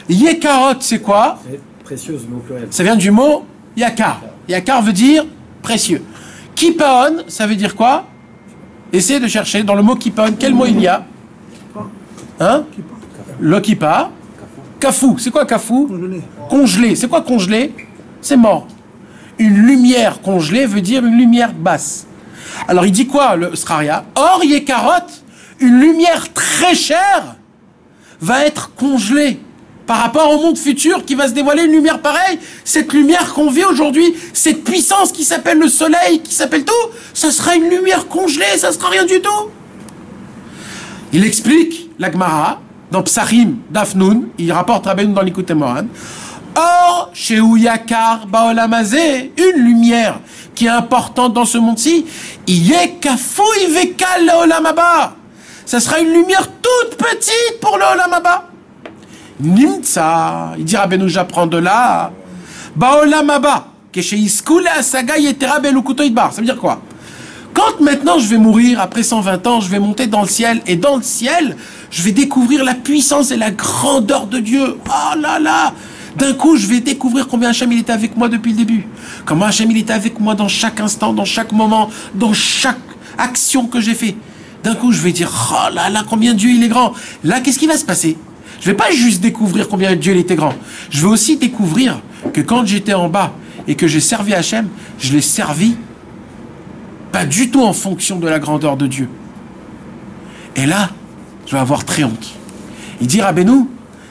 Yekarot c'est quoi? Précieuse, mot pluriel. Ça vient du mot yakar. Yakar veut dire précieux. Kipaon, ça veut dire quoi? Essayez de chercher dans le mot kipaon, quel mot il y a? Hein? Le kippa. Kafou, c'est quoi kafou? Congelé. C'est quoi congelé? C'est mort. Une lumière congelée veut dire une lumière basse. Alors il dit quoi le Sraria? Or yekarot, une lumière très chère va être congelée par rapport au monde futur qui va se dévoiler, une lumière pareille. Cette lumière qu'on vit aujourd'hui, cette puissance qui s'appelle le soleil, qui s'appelle tout, ça sera une lumière congelée, ça sera rien du tout. Il explique la Gemara dans Psachim d'Afnoun, il rapporte Rabbeinu dans l'Ikutei Moharan. Or, chez Yakar Baolam Hazeh, une lumière qui est importante dans ce monde-ci, Yekafouy Vekal Leolam Haba. Ça sera une lumière toute petite pour le Olam Haba. Nimtsa, il dit Rabbeinu, j'apprends de là. Baolam Haba, Keshe Iskul Asaga Yetera Belukuto Idbar. Ça veut dire quoi? Quand maintenant je vais mourir, après 120 ans, je vais monter dans le ciel, et dans le ciel, je vais découvrir la puissance et la grandeur de Dieu. Oh là là! D'un coup, je vais découvrir combien Hachem il était avec moi depuis le début. Comment Hachem il était avec moi dans chaque instant, dans chaque moment, dans chaque action que j'ai fait. D'un coup, je vais dire, oh là là, combien Dieu il est grand. Là, qu'est-ce qui va se passer? Je vais pas juste découvrir combien Dieu il était grand. Je vais aussi découvrir que quand j'étais en bas et que j'ai servi Hachem, je l'ai servi pas du tout en fonction de la grandeur de Dieu. Et là, je vais avoir très honte. Il dit Rabbeinu,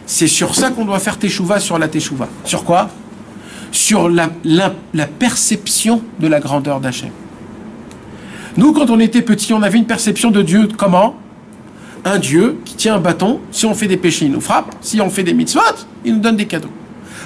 c'est sur ça qu'on doit faire teshuva sur la teshuva. Sur quoi? Sur la perception de la grandeur d'Hachem. Nous, quand on était petits, on avait une perception de Dieu comment? Un Dieu qui tient un bâton. Si on fait des péchés, il nous frappe. Si on fait des mitzvot, il nous donne des cadeaux.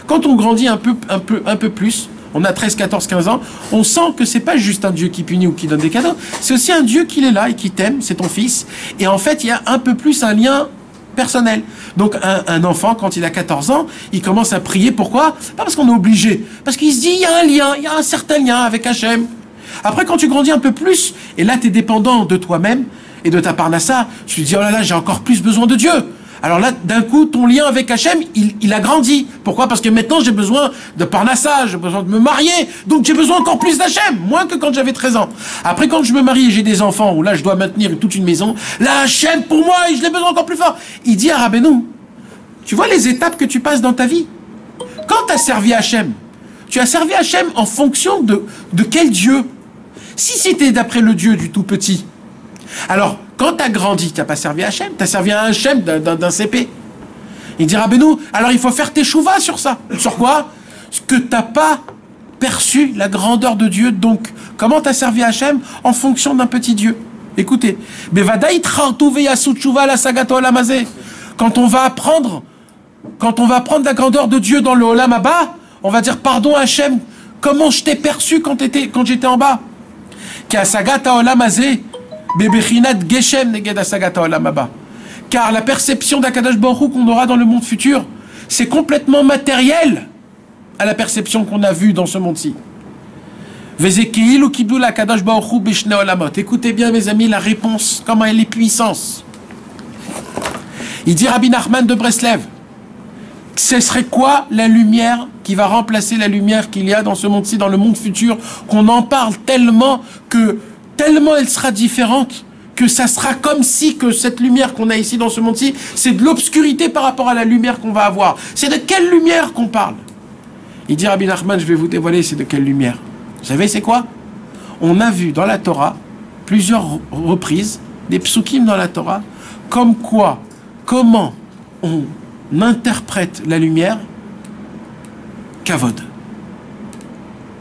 Quand on grandit un peu plus, on a 13, 14, 15 ans, on sent que c'est pas juste un Dieu qui punit ou qui donne des cadeaux, c'est aussi un Dieu qui est là et qui t'aime, c'est ton fils. Et en fait, il y a un peu plus un lien personnel. Donc un enfant, quand il a 14 ans, il commence à prier. Pourquoi? Pas parce qu'on est obligé. Parce qu'il se dit, il y a un lien, il y a un certain lien avec Hachem. Après, quand tu grandis un peu plus, et là, tu es dépendant de toi-même et de ta parnassa, tu te dis, oh là là, j'ai encore plus besoin de Dieu. Alors là, d'un coup, ton lien avec Hachem, il a grandi. Pourquoi? Parce que maintenant, j'ai besoin de parnassa, j'ai besoin de me marier, donc j'ai besoin encore plus d'Hachem, moins que quand j'avais 13 ans. Après, quand je me marie et j'ai des enfants, où là, je dois maintenir toute une maison, là, Hachem, pour moi, je l'ai besoin encore plus fort. Il dit à Rabbeinu, tu vois les étapes que tu passes dans ta vie? Quand tu as servi Hachem, tu as servi Hachem en fonction de quel Dieu? Si c'était d'après le Dieu du tout petit, alors, quand tu as grandi, tu n'as pas servi à Hachem, tu as servi à un Hachem d'un CP. Il dit Rabbeinu, alors il faut faire tes chouvas sur ça. Sur quoi? Que tu n'as pas perçu la grandeur de Dieu. Donc, comment tu as servi à Hachem? En fonction d'un petit Dieu. Écoutez, quand on va apprendre la grandeur de Dieu dans le Olam Haba, on va dire pardon Hachem, comment je t'ai perçu quand j'étais en bas? Car la perception d'Akadosh Baruch Hu qu'on aura dans le monde futur, c'est complètement matériel à la perception qu'on a vue dans ce monde-ci. Écoutez bien mes amis la réponse, comment elle est puissance. Il dit Rabbi Nachman de Breslev, ce serait quoi la lumière qui va remplacer la lumière qu'il y a dans ce monde-ci, dans le monde futur, qu'on en parle tellement elle sera différente, que ça sera comme si que cette lumière qu'on a ici dans ce monde-ci, c'est de l'obscurité par rapport à la lumière qu'on va avoir. C'est de quelle lumière qu'on parle? Il dit Rabbi Nachman, je vais vous dévoiler c'est de quelle lumière. Vous savez c'est quoi? On a vu dans la Torah plusieurs reprises des psukim dans la Torah, comme quoi, comment on interprète la lumière, kavod.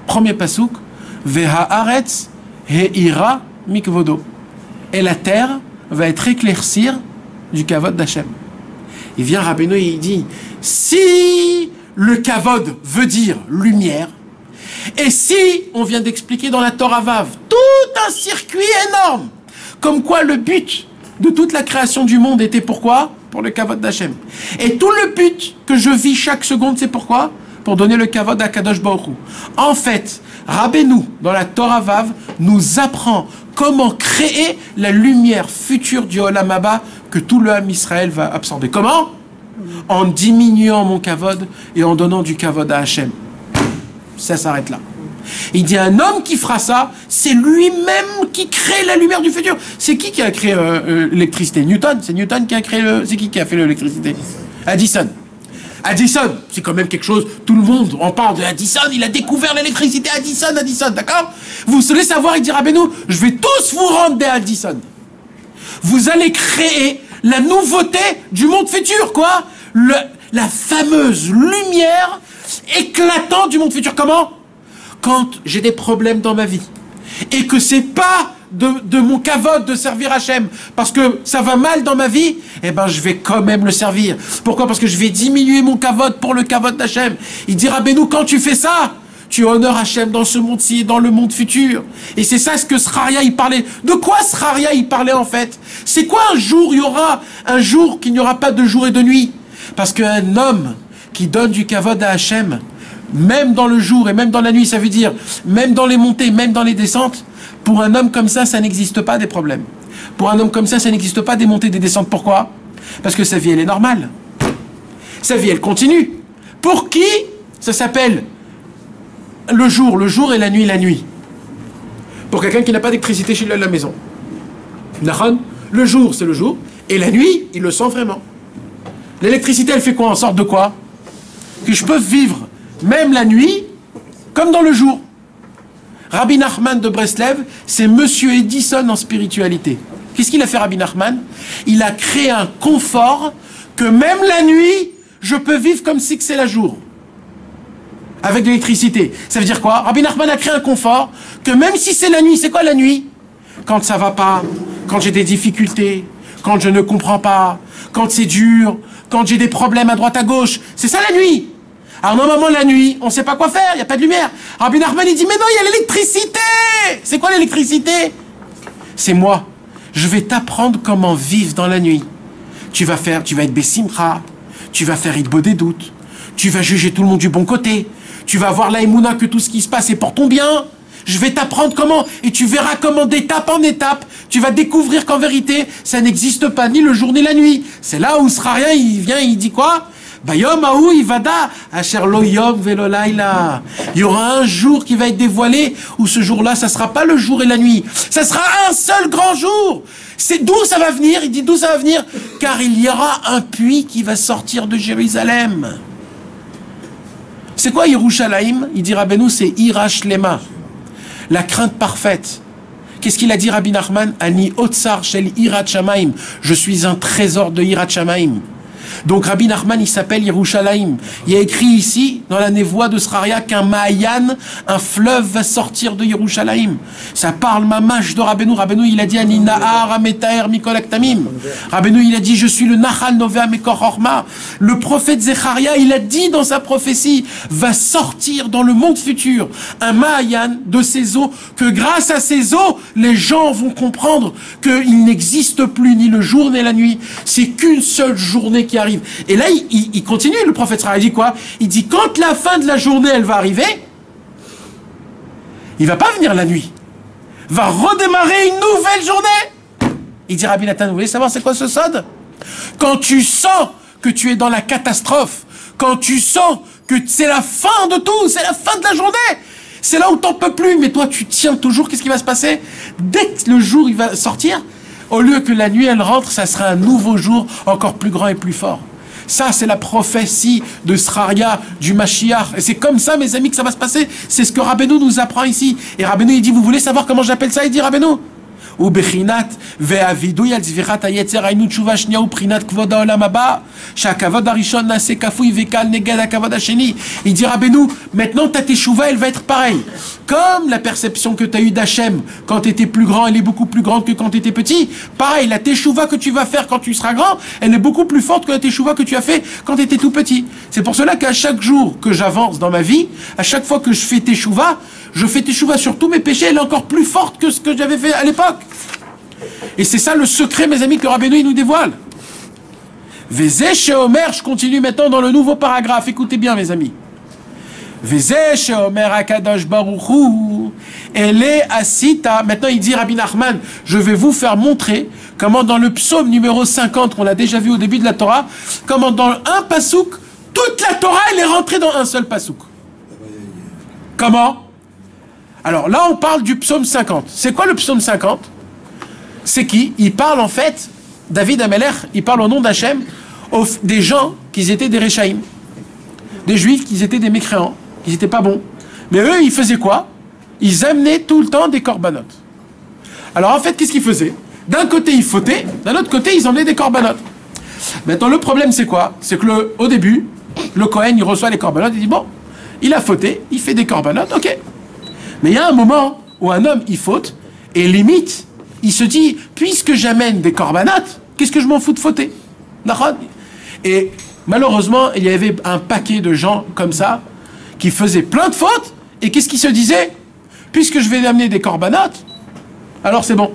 Premier pasuk, Veha'aretz he'ira mikvodo. Et la terre va être éclaircie du kavod d'Hachem. Il vient Rabbeinu et il dit, si le kavod veut dire lumière, et si on vient d'expliquer dans la Torah Vav tout un circuit énorme, comme quoi le but de toute la création du monde était pourquoi? Pour le kavod d'Hachem. Et tout le but que je vis chaque seconde, c'est pourquoi? Pour donner le kavod à Kadosh Baruch Hu. En fait, Rabbeinu, dans la Torah Vav, nous apprend comment créer la lumière future du Olam Haba que tout le Ham Israël va absorber. Comment? En diminuant mon kavod et en donnant du kavod à Hachem. Ça s'arrête là. Il dit un homme qui fera ça, c'est lui-même qui crée la lumière du futur. C'est qui a créé l'électricité? Newton. C'est Newton qui a créé c'est qui a fait l'électricité? Edison. Edison, c'est quand même quelque chose, tout le monde en parle de Edison, il a découvert l'électricité, Edison, d'accord? Vous voulez savoir, il dit Rabbeinu, je vais tous vous rendre des Edison. Vous allez créer la nouveauté du monde futur, quoi? La fameuse lumière éclatante du monde futur. Comment? Quand j'ai des problèmes dans ma vie, et que c'est pas de mon kavod de servir Hachem, parce que ça va mal dans ma vie, eh ben je vais quand même le servir. Pourquoi? Parce que je vais diminuer mon kavod pour le kavod d'Hachem. Il dit Rabbeinu, quand tu fais ça, tu honores Hachem dans ce monde-ci et dans le monde futur. Et c'est ça ce que Sraria il parlait. De quoi Sraria il parlait en fait? C'est quoi un jour, il y aura un jour qu'il n'y aura pas de jour et de nuit? Parce qu'un homme qui donne du kavod à Hachem, même dans le jour et même dans la nuit, ça veut dire même dans les montées, même dans les descentes, pour un homme comme ça n'existe pas des problèmes. Pour un homme comme ça n'existe pas des montées, des descentes. Pourquoi? Parce que sa vie, elle est normale. Sa vie, elle continue. Pour qui? Ça s'appelle le jour et la nuit. Pour quelqu'un qui n'a pas d'électricité chez lui à la maison. Le jour, c'est le jour, et la nuit, il le sent vraiment. L'électricité, elle fait quoi? En sorte de quoi? Que je peux vivre même la nuit, comme dans le jour. Rabbi Nachman de Breslev, c'est Monsieur Edison en spiritualité. Qu'est-ce qu'il a fait, Rabbi Nachman? Il a créé un confort que même la nuit, je peux vivre comme si c'est la jour. Avec de l'électricité. Ça veut dire quoi? Rabbi Nachman a créé un confort que même si c'est la nuit, c'est quoi la nuit? Quand ça va pas, quand j'ai des difficultés, quand je ne comprends pas, quand c'est dur, quand j'ai des problèmes à droite à gauche. C'est ça la nuit. Alors normalement la nuit, on ne sait pas quoi faire, il n'y a pas de lumière. Rabbi Nachman il dit mais non, il y a l'électricité. C'est quoi l'électricité? C'est moi. Je vais t'apprendre comment vivre dans la nuit. Tu vas être Bessimcha, tu vas faire Idbo des doutes, tu vas juger tout le monde du bon côté, tu vas voir la Emouna que tout ce qui se passe est pour ton bien. Je vais t'apprendre comment, et tu verras comment d'étape en étape, tu vas découvrir qu'en vérité, ça n'existe pas ni le jour ni la nuit. C'est là où Sraria, il vient, il dit quoi? Bayom aou ivada asher lo yom velo laila. Il y aura un jour qui va être dévoilé où ce jour-là, ça sera pas le jour et la nuit. Ça sera un seul grand jour. C'est d'où ça va venir? Il dit d'où ça va venir? Car il y aura un puits qui va sortir de Jérusalem. C'est quoi Yerushalayim? Il dit Rabbeinu, c'est Ira Shlema, la crainte parfaite. Qu'est-ce qu'il a dit Rabbi Nachman? Ani otsar shel Irat Shamaim. Je suis un trésor de Irat Shamaim. Donc Rabbi Nachman, il s'appelle Yerushalayim. Il y a écrit ici, dans la névoie de Sraria, qu'un Mahayan, un fleuve va sortir de Yerushalayim. Ça parle mamash de Rabbeinu. Rabbeinu, il a dit Ani Nahar Ametaer Mikol Aktamim. Rabbeinu, il a dit je suis le Nahal Novea Mekor Horma. Le prophète Zecharia, il a dit dans sa prophétie, va sortir dans le monde futur un Mahayan de ces eaux, que grâce à ces eaux, les gens vont comprendre qu'il n'existe plus ni le jour ni la nuit. C'est qu'une seule journée qui arrive. Et là, il continue, le prophète Sraria, il dit quoi? Il dit, quand la fin de la journée, elle va arriver, il va pas venir la nuit. Va redémarrer une nouvelle journée. Il dit, Rabbi Nathan, vous voulez savoir c'est quoi ce sod? Quand tu sens que tu es dans la catastrophe, quand tu sens que c'est la fin de tout, c'est la fin de la journée, c'est là où t'en peux plus, mais toi, tu tiens toujours, qu'est-ce qui va se passer? Dès que le jour, il va sortir, au lieu que la nuit, elle rentre, ça sera un nouveau jour encore plus grand et plus fort. Ça, c'est la prophétie de Sraria, du Mashiach. Et c'est comme ça, mes amis, que ça va se passer. C'est ce que Rabbeinu nous apprend ici. Et Rabbeinu, il dit, vous voulez savoir comment j'appelle ça? Il dit, Rabbeinu, ou bechinat ve'avidui al zvirat hayetzer aynu tshuva shnia ou prinat kvod haolam haba shakavod harishon nase kafui vekal neged hakavod hasheni. Il dit Rabbeinu, maintenant ta teshuva elle va être pareille. Comme la perception que tu as eue d'Hachem quand tu étais plus grand, elle est beaucoup plus grande que quand tu étais petit. Pareil, la teshuva que tu vas faire quand tu seras grand, elle est beaucoup plus forte que la teshuva que tu as fait quand tu étais tout petit. C'est pour cela qu'à chaque jour que j'avance dans ma vie, à chaque fois que je fais teshuva sur tous mes péchés, elle est encore plus forte que ce que j'avais fait à l'époque. Et c'est ça le secret, mes amis, que Rabbeinu il nous dévoile. Vezeh sheomer, je continue maintenant dans le nouveau paragraphe. Écoutez bien, mes amis. Vezeh sheomer akadosh baruch hu ele asita. Maintenant, il dit Rabbi Nachman, je vais vous faire montrer comment dans le psaume numéro 50, qu'on l'a déjà vu au début de la Torah, comment dans un pasouk, toute la Torah, elle est rentrée dans un seul pasouk. Comment? Alors là, on parle du psaume 50. C'est quoi le psaume 50? C'est qui? Il parle en fait, David Amelech, il parle au nom d'Hachem, des gens qui étaient des Réchaïm, des Juifs qui étaient des mécréants, qui n'étaient pas bons. Mais eux, ils faisaient quoi? Ils amenaient tout le temps des corbanotes. Alors en fait, qu'est-ce qu'ils faisaient? D'un côté, ils fautaient, d'un autre côté, ils emmenaient des corbanotes. Maintenant, le problème, c'est quoi? C'est que au début, le Kohen, il reçoit les corbanotes, il dit, bon, il a fauté, il fait des corbanotes, ok. Mais il y a un moment où un homme, il faute, et limite, il se dit, puisque j'amène des corbanotes, qu'est-ce que je m'en fous de fauter? Et malheureusement, il y avait un paquet de gens comme ça, qui faisaient plein de fautes, et qu'est-ce qu'ils se disaient? Puisque je vais amener des corbanotes, alors c'est bon.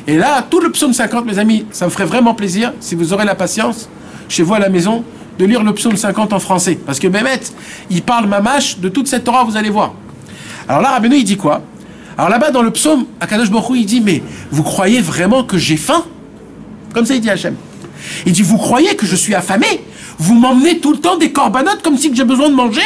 Et là, tout le psaume 50, mes amis, ça me ferait vraiment plaisir, si vous aurez la patience, chez vous à la maison, de lire le psaume 50 en français. Parce que Mehmet, il parle mamache de toute cette Torah, vous allez voir. Alors là, Rabbeinu, il dit quoi? Alors là-bas, dans le psaume, Akadosh Baruch Hu, il dit, mais vous croyez vraiment que j'ai faim? Comme ça, il dit Hachem. Il dit, vous croyez que je suis affamé? Vous m'emmenez tout le temps des corbanotes comme si j'ai besoin de manger?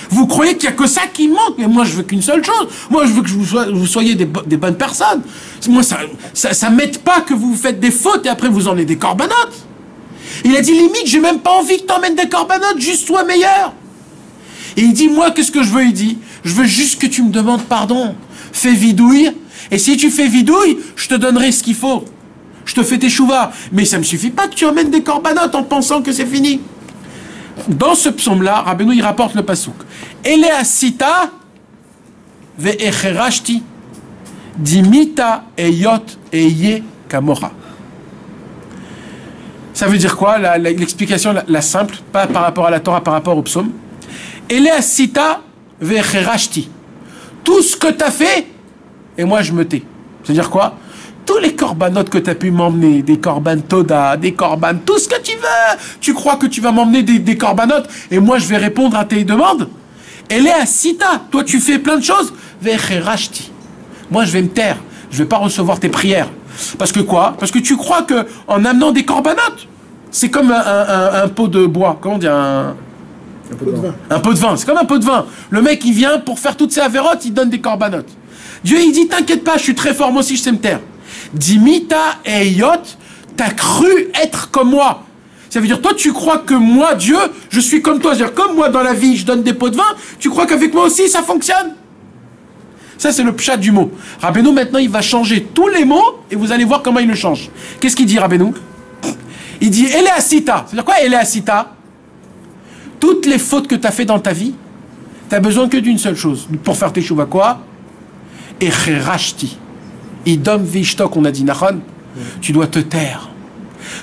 Vous croyez qu'il n'y a que ça qui me manque? Mais moi, je veux qu'une seule chose. Moi, je veux que vous soyez des bonnes personnes. Moi, ça m'aide pas que vous faites des fautes et après vous emmenez des corbanotes. Il a dit, limite, j'ai même pas envie que tu emmènes des corbanotes, juste sois meilleur. Et il dit, moi, qu'est-ce que je veux? Il dit, je veux juste que tu me demandes pardon. Fais vidouille. Et si tu fais vidouille, je te donnerai ce qu'il faut. Je te fais tes chouvas. Mais ça ne me suffit pas que tu emmènes des corbanotes en pensant que c'est fini. Dans ce psaume-là, Rabbeinu, il rapporte le pasouk. Ele asita ve'echerashti dimita eyot eye kamocha. Ça veut dire quoi? L'explication, la simple, pas par rapport à la Torah, par rapport au psaume. Ele asita ve'echerashti. Tout ce que tu as fait, et moi je me tais. C'est-à-dire quoi? Tous les corbanotes que tu as pu m'emmener, des korban toda, des korban, tout ce que tu veux. Tu crois que tu vas m'emmener des corbanotes et moi je vais répondre à tes demandes? Elle est à Sita. Toi tu fais plein de choses. Vecherashti. Moi je vais me taire. Je vais pas recevoir tes prières. Parce que quoi? Parce que tu crois que en amenant des corbanotes, c'est comme un pot de bois. Comment dire? Un pot de vin. C'est comme un pot de vin. Le mec il vient pour faire toutes ses avérotes, il donne des corbanotes. Dieu il dit t'inquiète pas, je suis très fort, moi aussi je sais me taire. Dimita et Yot, t'as cru être comme moi. Ça veut dire, toi, tu crois que moi, Dieu, je suis comme toi. C'est-à-dire, comme moi, dans la vie, je donne des pots de vin, tu crois qu'avec moi aussi, ça fonctionne? Ça, c'est le pshat du mot. Rabbeinu, maintenant, il va changer tous les mots, et vous allez voir comment il le change. Qu'est-ce qu'il dit, Rabbeinu? Il dit, Ele asita. C'est-à-dire quoi, Ele asita? Toutes les fautes que tu as fait dans ta vie, tu as besoin que d'une seule chose. Pour faire tes chouvas, quoi? Echerashti. Idom vishtok, on a dit Nachon, tu dois te taire.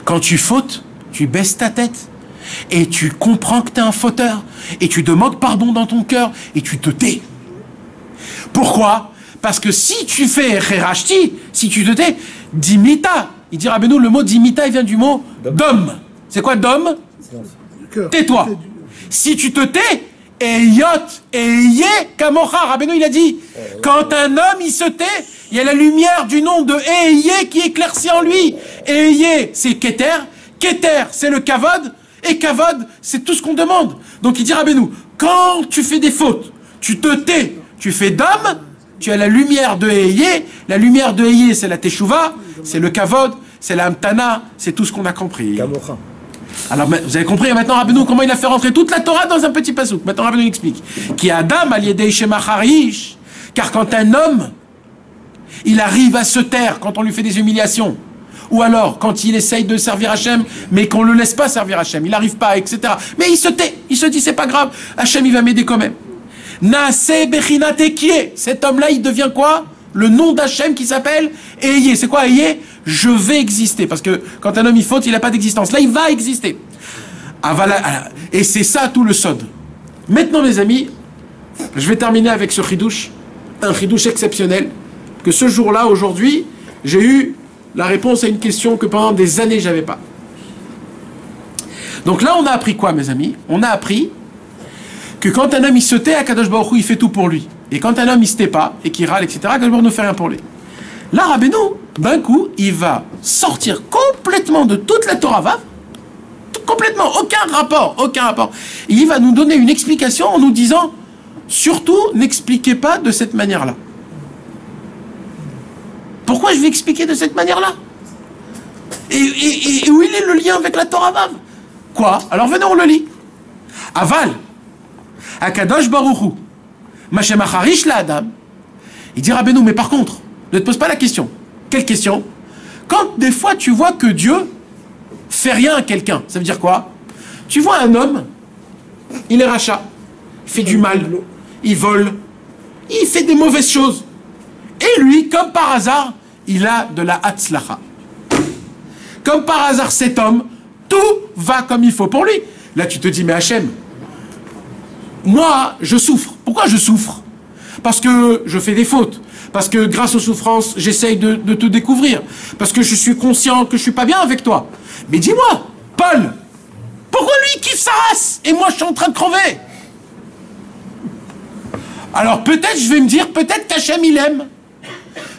Quand tu fautes, tu baisses ta tête et tu comprends que tu es un fauteur et tu demandes pardon dans ton cœur et tu te tais. Pourquoi? Parce que si tu fais Rerashti, si tu te tais, dimita, il dit Rabbeinu, le mot dimita, il vient du mot dom. C'est quoi dom? Tais-toi. Si tu te tais, Eyot, Eye, Kamocha, Rabbeinu il a dit, quand un homme il se tait, il y a la lumière du nom de Eye qui éclaircit en lui. Eye, c'est Keter, Keter, c'est le Kavod, et Kavod, c'est tout ce qu'on demande. Donc il dit Rabbeinu, quand tu fais des fautes, tu te tais, tu fais d'homme, tu as la lumière de Eye, la lumière de Eye c'est la Teshuvah, c'est le Kavod, c'est la Hamtana, c'est tout ce qu'on a compris. Kamocha. Alors, vous avez compris maintenant, Rabbeinu, comment il a fait rentrer toute la Torah dans un petit pasouk. Maintenant, Rabbeinu explique. Qui Adam, allié Shema Harish, car quand un homme, il arrive à se taire quand on lui fait des humiliations. Ou alors, quand il essaye de servir Hachem, mais qu'on ne le laisse pas servir Hachem, il n'arrive pas, etc. Mais il se tait, il se dit, c'est pas grave, Hachem, il va m'aider quand même. Naaseh Bechinate qui est. Cet homme-là, il devient quoi? Le nom d'Hachem qui s'appelle Eye. C'est quoi Eye? Je vais exister. Parce que quand un homme il faute, il n'a pas d'existence. Là, il va exister. Et c'est ça tout le sod. Maintenant, mes amis, je vais terminer avec ce chidouche, un chidouche exceptionnel, que ce jour-là, aujourd'hui, j'ai eu la réponse à une question que pendant des années, je n'avais pas. Donc là, on a appris quoi, mes amis? On a appris que quand un homme il se tait, Akadosh Baruch Hu, il fait tout pour lui. Et quand un homme il se tait pas, et qu'il râle, etc., Akadosh Baruch Hu ne fait rien pour lui. Là, Rabbeinu, d'un coup, il va sortir complètement de toute la Torah Vav, complètement, aucun rapport. Et il va nous donner une explication en nous disant, surtout, n'expliquez pas de cette manière-là. Pourquoi je vais expliquer de cette manière-là? Et où il est le lien avec la Torah Vav? Quoi? Alors venez, on le lit. Aval, Akadosh Baruch Hu, Mashem Acharish la Adam. Il dit Rabbeinu, mais par contre, ne te pose pas la question. Quelle question? Quand des fois tu vois que Dieu fait rien à quelqu'un, ça veut dire quoi? Tu vois un homme, il est rachat, il fait du mal, il vole, il fait des mauvaises choses. Et lui, comme par hasard, il a de la hatzlacha. Comme par hasard, cet homme, tout va comme il faut pour lui. Là, tu te dis, mais Hachem, moi, je souffre. Pourquoi je souffre? Parce que je fais des fautes. Parce que grâce aux souffrances, j'essaye de te découvrir. Parce que je suis conscient que je ne suis pas bien avec toi. Mais dis-moi, Paul, pourquoi lui il kiffe sa race et moi je suis en train de crever? Alors peut-être je vais me dire, peut-être qu'Hachem il aime.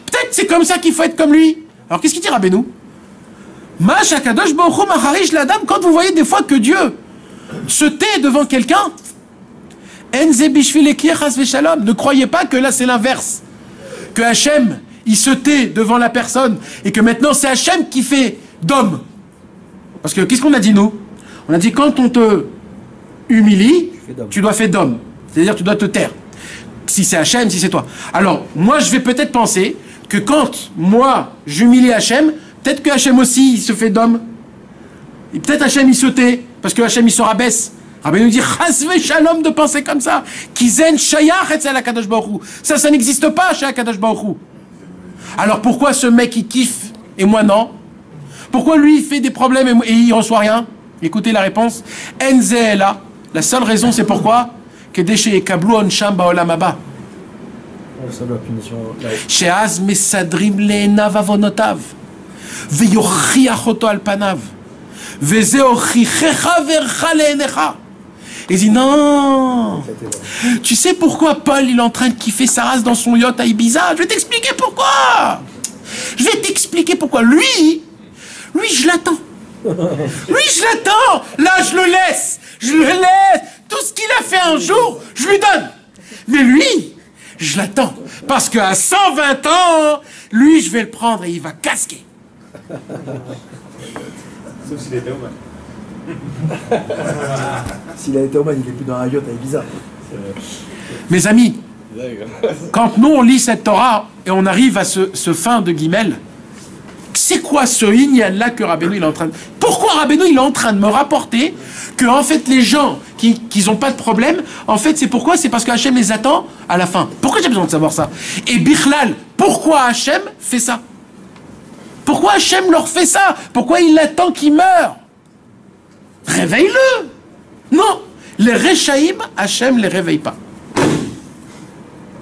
Peut-être c'est comme ça qu'il faut être comme lui. Alors qu'est-ce qu'il dit Rabbeinu? Quand vous voyez des fois que Dieu se tait devant quelqu'un, ne croyez pas que là c'est l'inverse. Que Hachem, il se tait devant la personne et que maintenant c'est Hachem qui fait d'homme. Parce que qu'est-ce qu'on a dit nous? On a dit quand on te humilie, tu dois faire d'homme. C'est-à-dire tu dois te taire. Si c'est Hachem, si c'est toi. Alors moi je vais peut-être penser que quand moi j'humilie Hachem, peut-être que Hachem aussi il se fait d'homme. Et peut-être Hachem il se tait parce que Hachem il se rabaisse. Rabbi nous dit Chasve Shalom de penser comme ça. Kizen Shayach etzel HaKadosh Baruch Hu. Ça n'existe pas chez HaKadosh Baruch Hu. Alors pourquoi ce mec il kiffe et moi non? Pourquoi lui il fait des problèmes et il reçoit rien? Écoutez la réponse. Enzeela. La seule raison c'est pourquoi que déchet Kablu Onsham Baolam Haba. Sheaz Mesadrim Le'enav Avonotav Veyochiach Oto Al Panav Veze Ochichecha Vercha Le'enecha. Il dit non. Tu sais pourquoi Paul il est en train de kiffer sa race dans son yacht à Ibiza? Je vais t'expliquer pourquoi. Lui, je l'attends. Là, je le laisse. Tout ce qu'il a fait un jour, je lui donne. Mais lui, je l'attends. Parce qu'à 120 ans, lui, je vais le prendre et il va casquer. Sauf s'il était Oman. S'il a été Oman, il n'est plus dans un yacht à Ibiza. Mes amis, quand nous on lit cette Torah et on arrive à ce fin de Guimel, c'est quoi ce Inyan-là que Rabbeinu il est en train de... Pourquoi Rabbeinu il est en train de me rapporter que en fait les gens qui n'ont pas de problème, en fait c'est pourquoi? C'est parce que Hachem les attend à la fin. Pourquoi j'ai besoin de savoir ça? Et Bichlal, pourquoi Hachem fait ça? Pourquoi Hachem leur fait ça? Pourquoi il attend qu'ils meurent? Réveille-le! Non! Les Rechaïm, Hachem les réveille pas.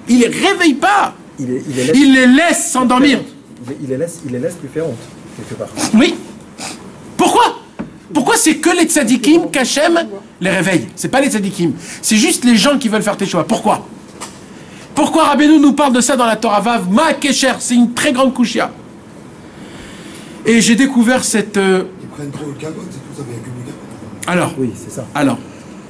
Il les réveille pas. Il les laisse s'endormir. Il les laisse lui faire honte, quelque part. Oui. Pourquoi c'est que les tzadikim qu'Hachem les réveille? C'est pas les tzadikim. C'est juste les gens qui veulent faire teshuva. Pourquoi Rabbeinu nous parle de ça dans la Torah Vav? Ma Kesher, c'est une très grande kushia. Et j'ai découvert cette... Ils prennent trop le capote, c'est tout ça, mais il y a que le capote. Alors, oui, c'est ça. Alors,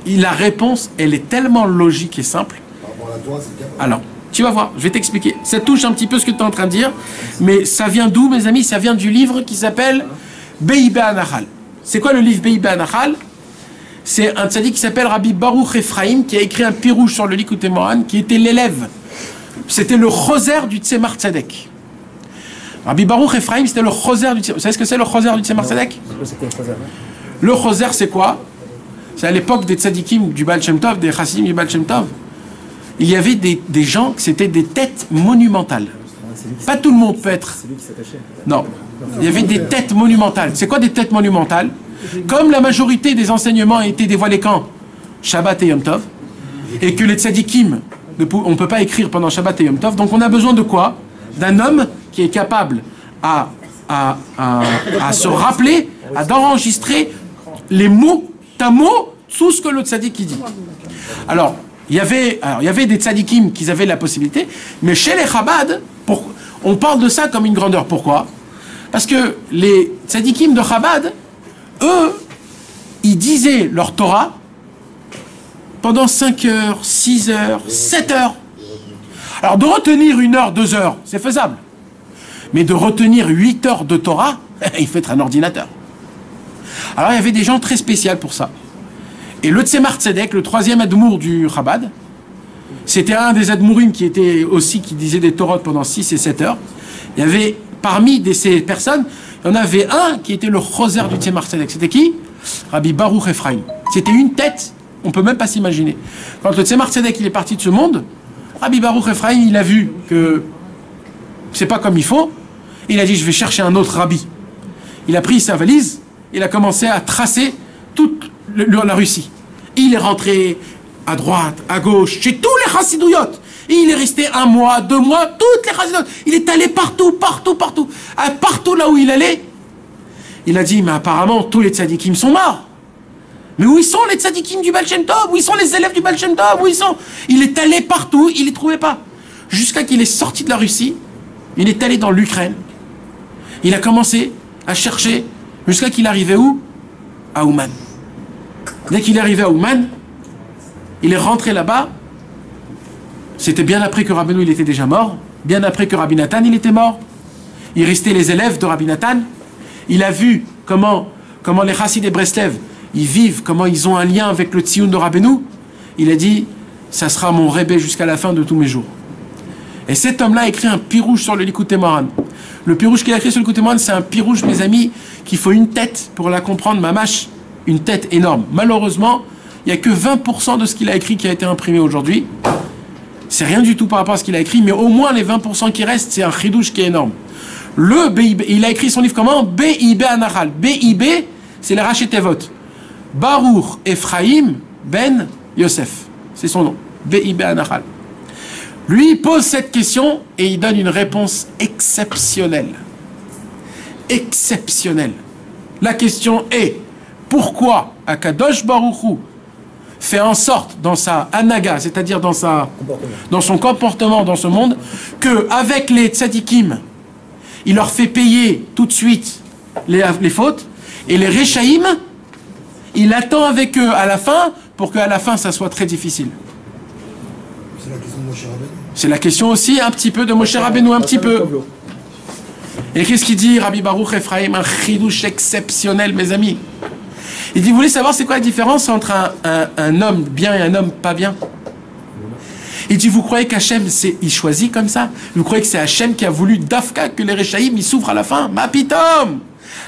la réponse, elle est tellement logique et simple. Par rapport à la Torah, c'est le capote. Alors, tu vas voir, je vais t'expliquer. Ça touche un petit peu ce que tu es en train de dire, mais ça vient d'où, mes amis? Ça vient du livre qui s'appelle Be'ibé Anachal. C'est quoi le livre Be'ibé Anachal? C'est un tzaddik qui s'appelle Rabbi Baruch Ephraim, qui a écrit un pirouge sur le Likutei Moharan, qui était l'élève. C'était le choser du Tzemar Tzedek. Rabbi Baruch Ephraim, c'était le choser du Tzemar. Vous savez ce que c'est le choser du Tzemar Tzedek? Le choser, c'est quoi? C'est à l'époque des tzadikim du Baal Shem Tov, des chassidim du Baal Shem Tov. Il y avait des gens qui c'était des têtes monumentales. Pas tout le monde peut être. Non. Il y avait des têtes monumentales. C'est quoi des têtes monumentales? Comme la majorité des enseignements étaient dévoilés quand? Shabbat et Yom Tov. Et que les tzadikim, on ne peut pas écrire pendant Shabbat et Yom Tov. Donc on a besoin de quoi? D'un homme qui est capable à se rappeler, d'enregistrer les mots, ta mot, tout ce que le tzadik dit. Alors, il y avait des tzadikim qui avaient la possibilité, mais chez les Chabad, on parle de ça comme une grandeur. Pourquoi? Parce que les tzadikim de Chabad, eux, ils disaient leur Torah pendant 5 heures, 6 heures, 7 heures. Alors, de retenir 1 heure, 2 heures, c'est faisable. Mais de retenir 8 heures de Torah, il faut être un ordinateur. Alors, il y avait des gens très spéciaux pour ça. Et le Tzemar Tzedek, le 3e Admour du Chabad, c'était un des Admourim qui disait des Torahs pendant 6 et 7 heures. Il y avait, parmi ces personnes, il y en avait un qui était le choser du Tzemar Tzedek. C'était qui? Rabbi Baruch Ephraim. C'était une tête, on ne peut même pas s'imaginer. Quand le Tzemar Tzedek il est parti de ce monde, Rabbi Baruch Ephraim, il a vu que c'est pas comme il faut. Il a dit, je vais chercher un autre rabbi. Il a pris sa valise, il a commencé à tracer toute la Russie. Il est rentré à droite, à gauche, chez tous les chassidouyot. Et il est resté 1 mois, 2 mois, toutes les chassidouyot. Il est allé partout, partout, partout. Partout là où il allait, il a dit, mais apparemment, tous les tzadikim sont morts. Mais où ils sont les tzadikim du Baal Shem Tov? Où ils sont les élèves du Baal Shem Tov? Où ils sont? Il est allé partout, il ne les trouvait pas. Jusqu'à qu'il est sorti de la Russie, il est allé dans l'Ukraine. Il a commencé à chercher jusqu'à qu'il arrivait où? À Ouman. Dès qu'il est arrivé à Ouman, il est rentré là-bas. C'était bien après que Rabbeinu il était déjà mort, bien après que Rabbi Nathan il était mort. Il restait les élèves de Rabbi Nathan. Il a vu comment les Chassidés Breslev ils vivent, comment ils ont un lien avec le Tzioun de Rabbeinu. Il a dit, ça sera mon Rebbe jusqu'à la fin de tous mes jours. Et cet homme-là a écrit un pirouche sur le Likutei Moharan. Le pirouche qu'il a écrit sur le Likutei Moharan, c'est un pirouche, mes amis, qu'il faut une tête pour la comprendre, mamash, une tête énorme. Malheureusement, il n'y a que 20% de ce qu'il a écrit qui a été imprimé aujourd'hui. C'est rien du tout par rapport à ce qu'il a écrit, mais au moins les 20% qui restent, c'est un chidouche qui est énorme. Le BIB, il a écrit son livre comment? BIB Anachal. BIB, c'est le Rachetevot. Baruch Ephraim Ben Yosef. C'est son nom. BIB Anachal. Lui, il pose cette question et il donne une réponse exceptionnelle. Exceptionnelle. La question est, pourquoi Akadosh Baruch Hu fait en sorte dans sa anaga, c'est-à-dire dans son comportement dans ce monde, qu'avec les tzadikim, il leur fait payer tout de suite les fautes, et les Rechaïm, il attend avec eux à la fin, pour qu'à la fin ça soit très difficile. C'est la question de Moshe Rabbeinu. C'est la question aussi un petit peu de Moshe Rabbeinu, un petit peu. Et qu'est-ce qu'il dit, Rabbi Baruch Ephraim, un chidouche exceptionnel, mes amis. Il dit, vous voulez savoir c'est quoi la différence entre un homme bien et un homme pas bien? Il dit, vous croyez qu'Hachem, il choisit comme ça? Vous croyez que c'est Hachem qui a voulu d'Afka que les Rechaïm, ils souffrent à la fin? Ma pitom!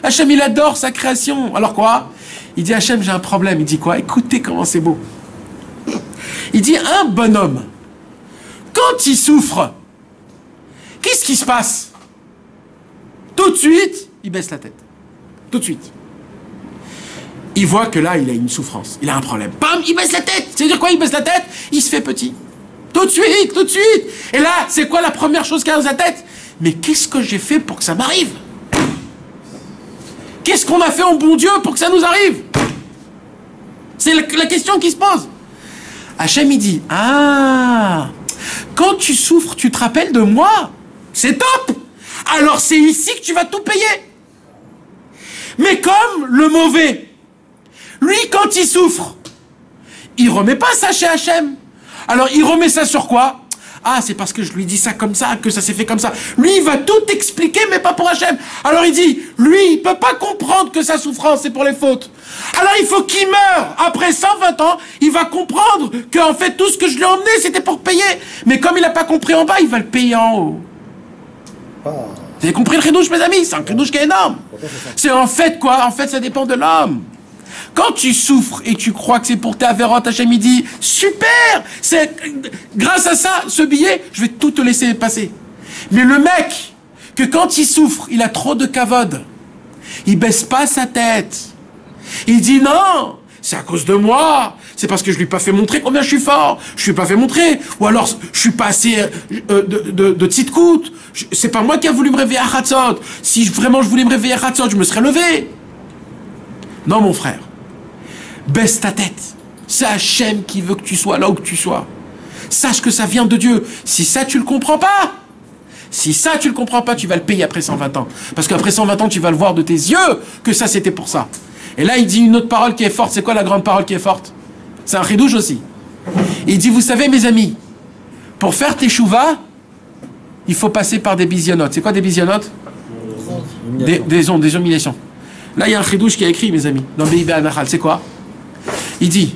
Hachem, il adore sa création. Alors quoi? Il dit, Hachem, j'ai un problème. Il dit quoi? Écoutez comment c'est beau. Il dit, un bonhomme, quand il souffre, qu'est-ce qui se passe? Tout de suite, il baisse la tête. Tout de suite. Il voit que là, il a une souffrance. Il a un problème. Bam, il baisse la tête. C'est-à-dire quoi, il baisse la tête? Il se fait petit. Tout de suite, tout de suite. Et là, c'est quoi la première chose qu'il a dans sa tête? Mais qu'est-ce que j'ai fait pour que ça m'arrive? Qu'est-ce qu'on a fait en bon Dieu pour que ça nous arrive? C'est la question qui se pose. Hachem, il dit, ah, quand tu souffres, tu te rappelles de moi? C'est top! Alors c'est ici que tu vas tout payer. Mais comme le mauvais, lui, quand il souffre, il remet pas ça chez Hachem. Alors il remet ça sur quoi? Ah, c'est parce que je lui dis ça comme ça, que ça s'est fait comme ça. Lui, il va tout expliquer, mais pas pour Hachem. Alors il dit, lui, il peut pas comprendre que sa souffrance, c'est pour les fautes. Alors il faut qu'il meure. Après 120 ans, il va comprendre qu'en fait, tout ce que je lui ai emmené, c'était pour payer. Mais comme il n'a pas compris en bas, il va le payer en haut. Vous avez compris le chidouche, mes amis? C'est un chidouche qui est énorme. C'est en fait quoi? En fait, ça dépend de l'homme. Quand tu souffres et tu crois que c'est pour ta avérote, Hachem il dit super, c'est grâce à ça, ce billet, je vais tout te laisser passer. Mais le mec, que quand il souffre, il a trop de kavod, il baisse pas sa tête. Il dit non, c'est à cause de moi, c'est parce que je lui ai pas fait montrer combien je suis fort, je lui ai pas fait montrer, ou alors je suis pas assez de tzidkout, c'est pas moi qui a voulu me réveiller à Chatzot. Si vraiment je voulais me réveiller à Chatzot, je me serais levé. Non mon frère, baisse ta tête. C'est Hachem qui veut que tu sois là où que tu sois. Sache que ça vient de Dieu. Si ça tu le comprends pas, tu vas le payer après 120 ans. Parce qu'après 120 ans, tu vas le voir de tes yeux que ça c'était pour ça. Et là il dit une autre parole qui est forte. C'est quoi la grande parole qui est forte? C'est un chidouche aussi. Il dit, vous savez mes amis, pour faire teshuva, il faut passer par des bisionotes. C'est quoi des bisionotes? Des ondes, des humiliations. Là, il y a un chidouche qui a écrit, mes amis, dans Be'ibé Anachal. C'est quoi? Il dit,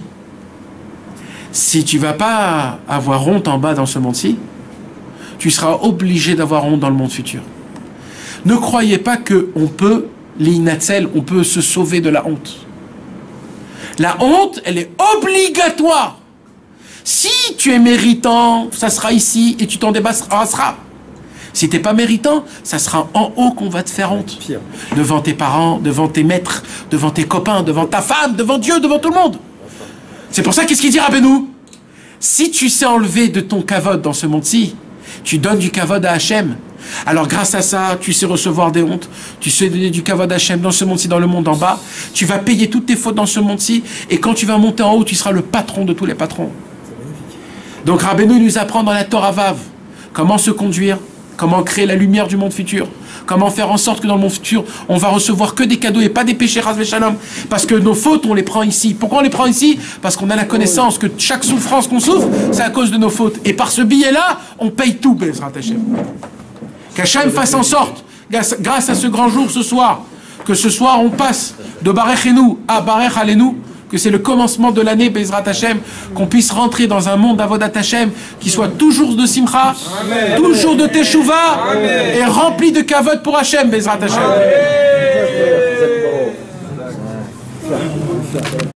si tu vas pas avoir honte en bas dans ce monde-ci, tu seras obligé d'avoir honte dans le monde futur. Ne croyez pas qu'on peut, l'inatzel, on peut se sauver de la honte. La honte, elle est obligatoire. Si tu es méritant, ça sera ici et tu t'en débarrasseras. Si tu n'es pas méritant, ça sera en haut qu'on va te faire honte. Devant tes parents, devant tes maîtres, devant tes copains, devant ta femme, devant Dieu, devant tout le monde. C'est pour ça qu'est-ce qu'il dit Rabbeinu? Si tu sais enlever de ton kavod dans ce monde-ci, tu donnes du kavod à Hachem. Alors grâce à ça, tu sais recevoir des hontes, tu sais donner du kavod à Hachem dans ce monde-ci, dans le monde en bas. Tu vas payer toutes tes fautes dans ce monde-ci, et quand tu vas monter en haut, tu seras le patron de tous les patrons. Donc Rabbeinu nous apprend dans la Torah Vav comment se conduire, comment créer la lumière du monde futur, comment faire en sorte que dans le monde futur, on va recevoir que des cadeaux et pas des péchés, Ras Veshalom. Parce que nos fautes, on les prend ici. Pourquoi on les prend ici? Parce qu'on a la connaissance que chaque souffrance qu'on souffre, c'est à cause de nos fautes. Et par ce billet-là, on paye tout, Bezrat Hashem. Qu'Hachem fasse en sorte, grâce à ce grand jour ce soir, que ce soir on passe de Barech Enu à Barech Alenu, que c'est le commencement de l'année, Bezrat Hashem, qu'on puisse rentrer dans un monde d'Avodat Hashem qui soit toujours de Simcha, Amen. Toujours de Teshuvah, Amen. Et rempli de Kavod pour Hashem, Bezrat Hashem. Amen.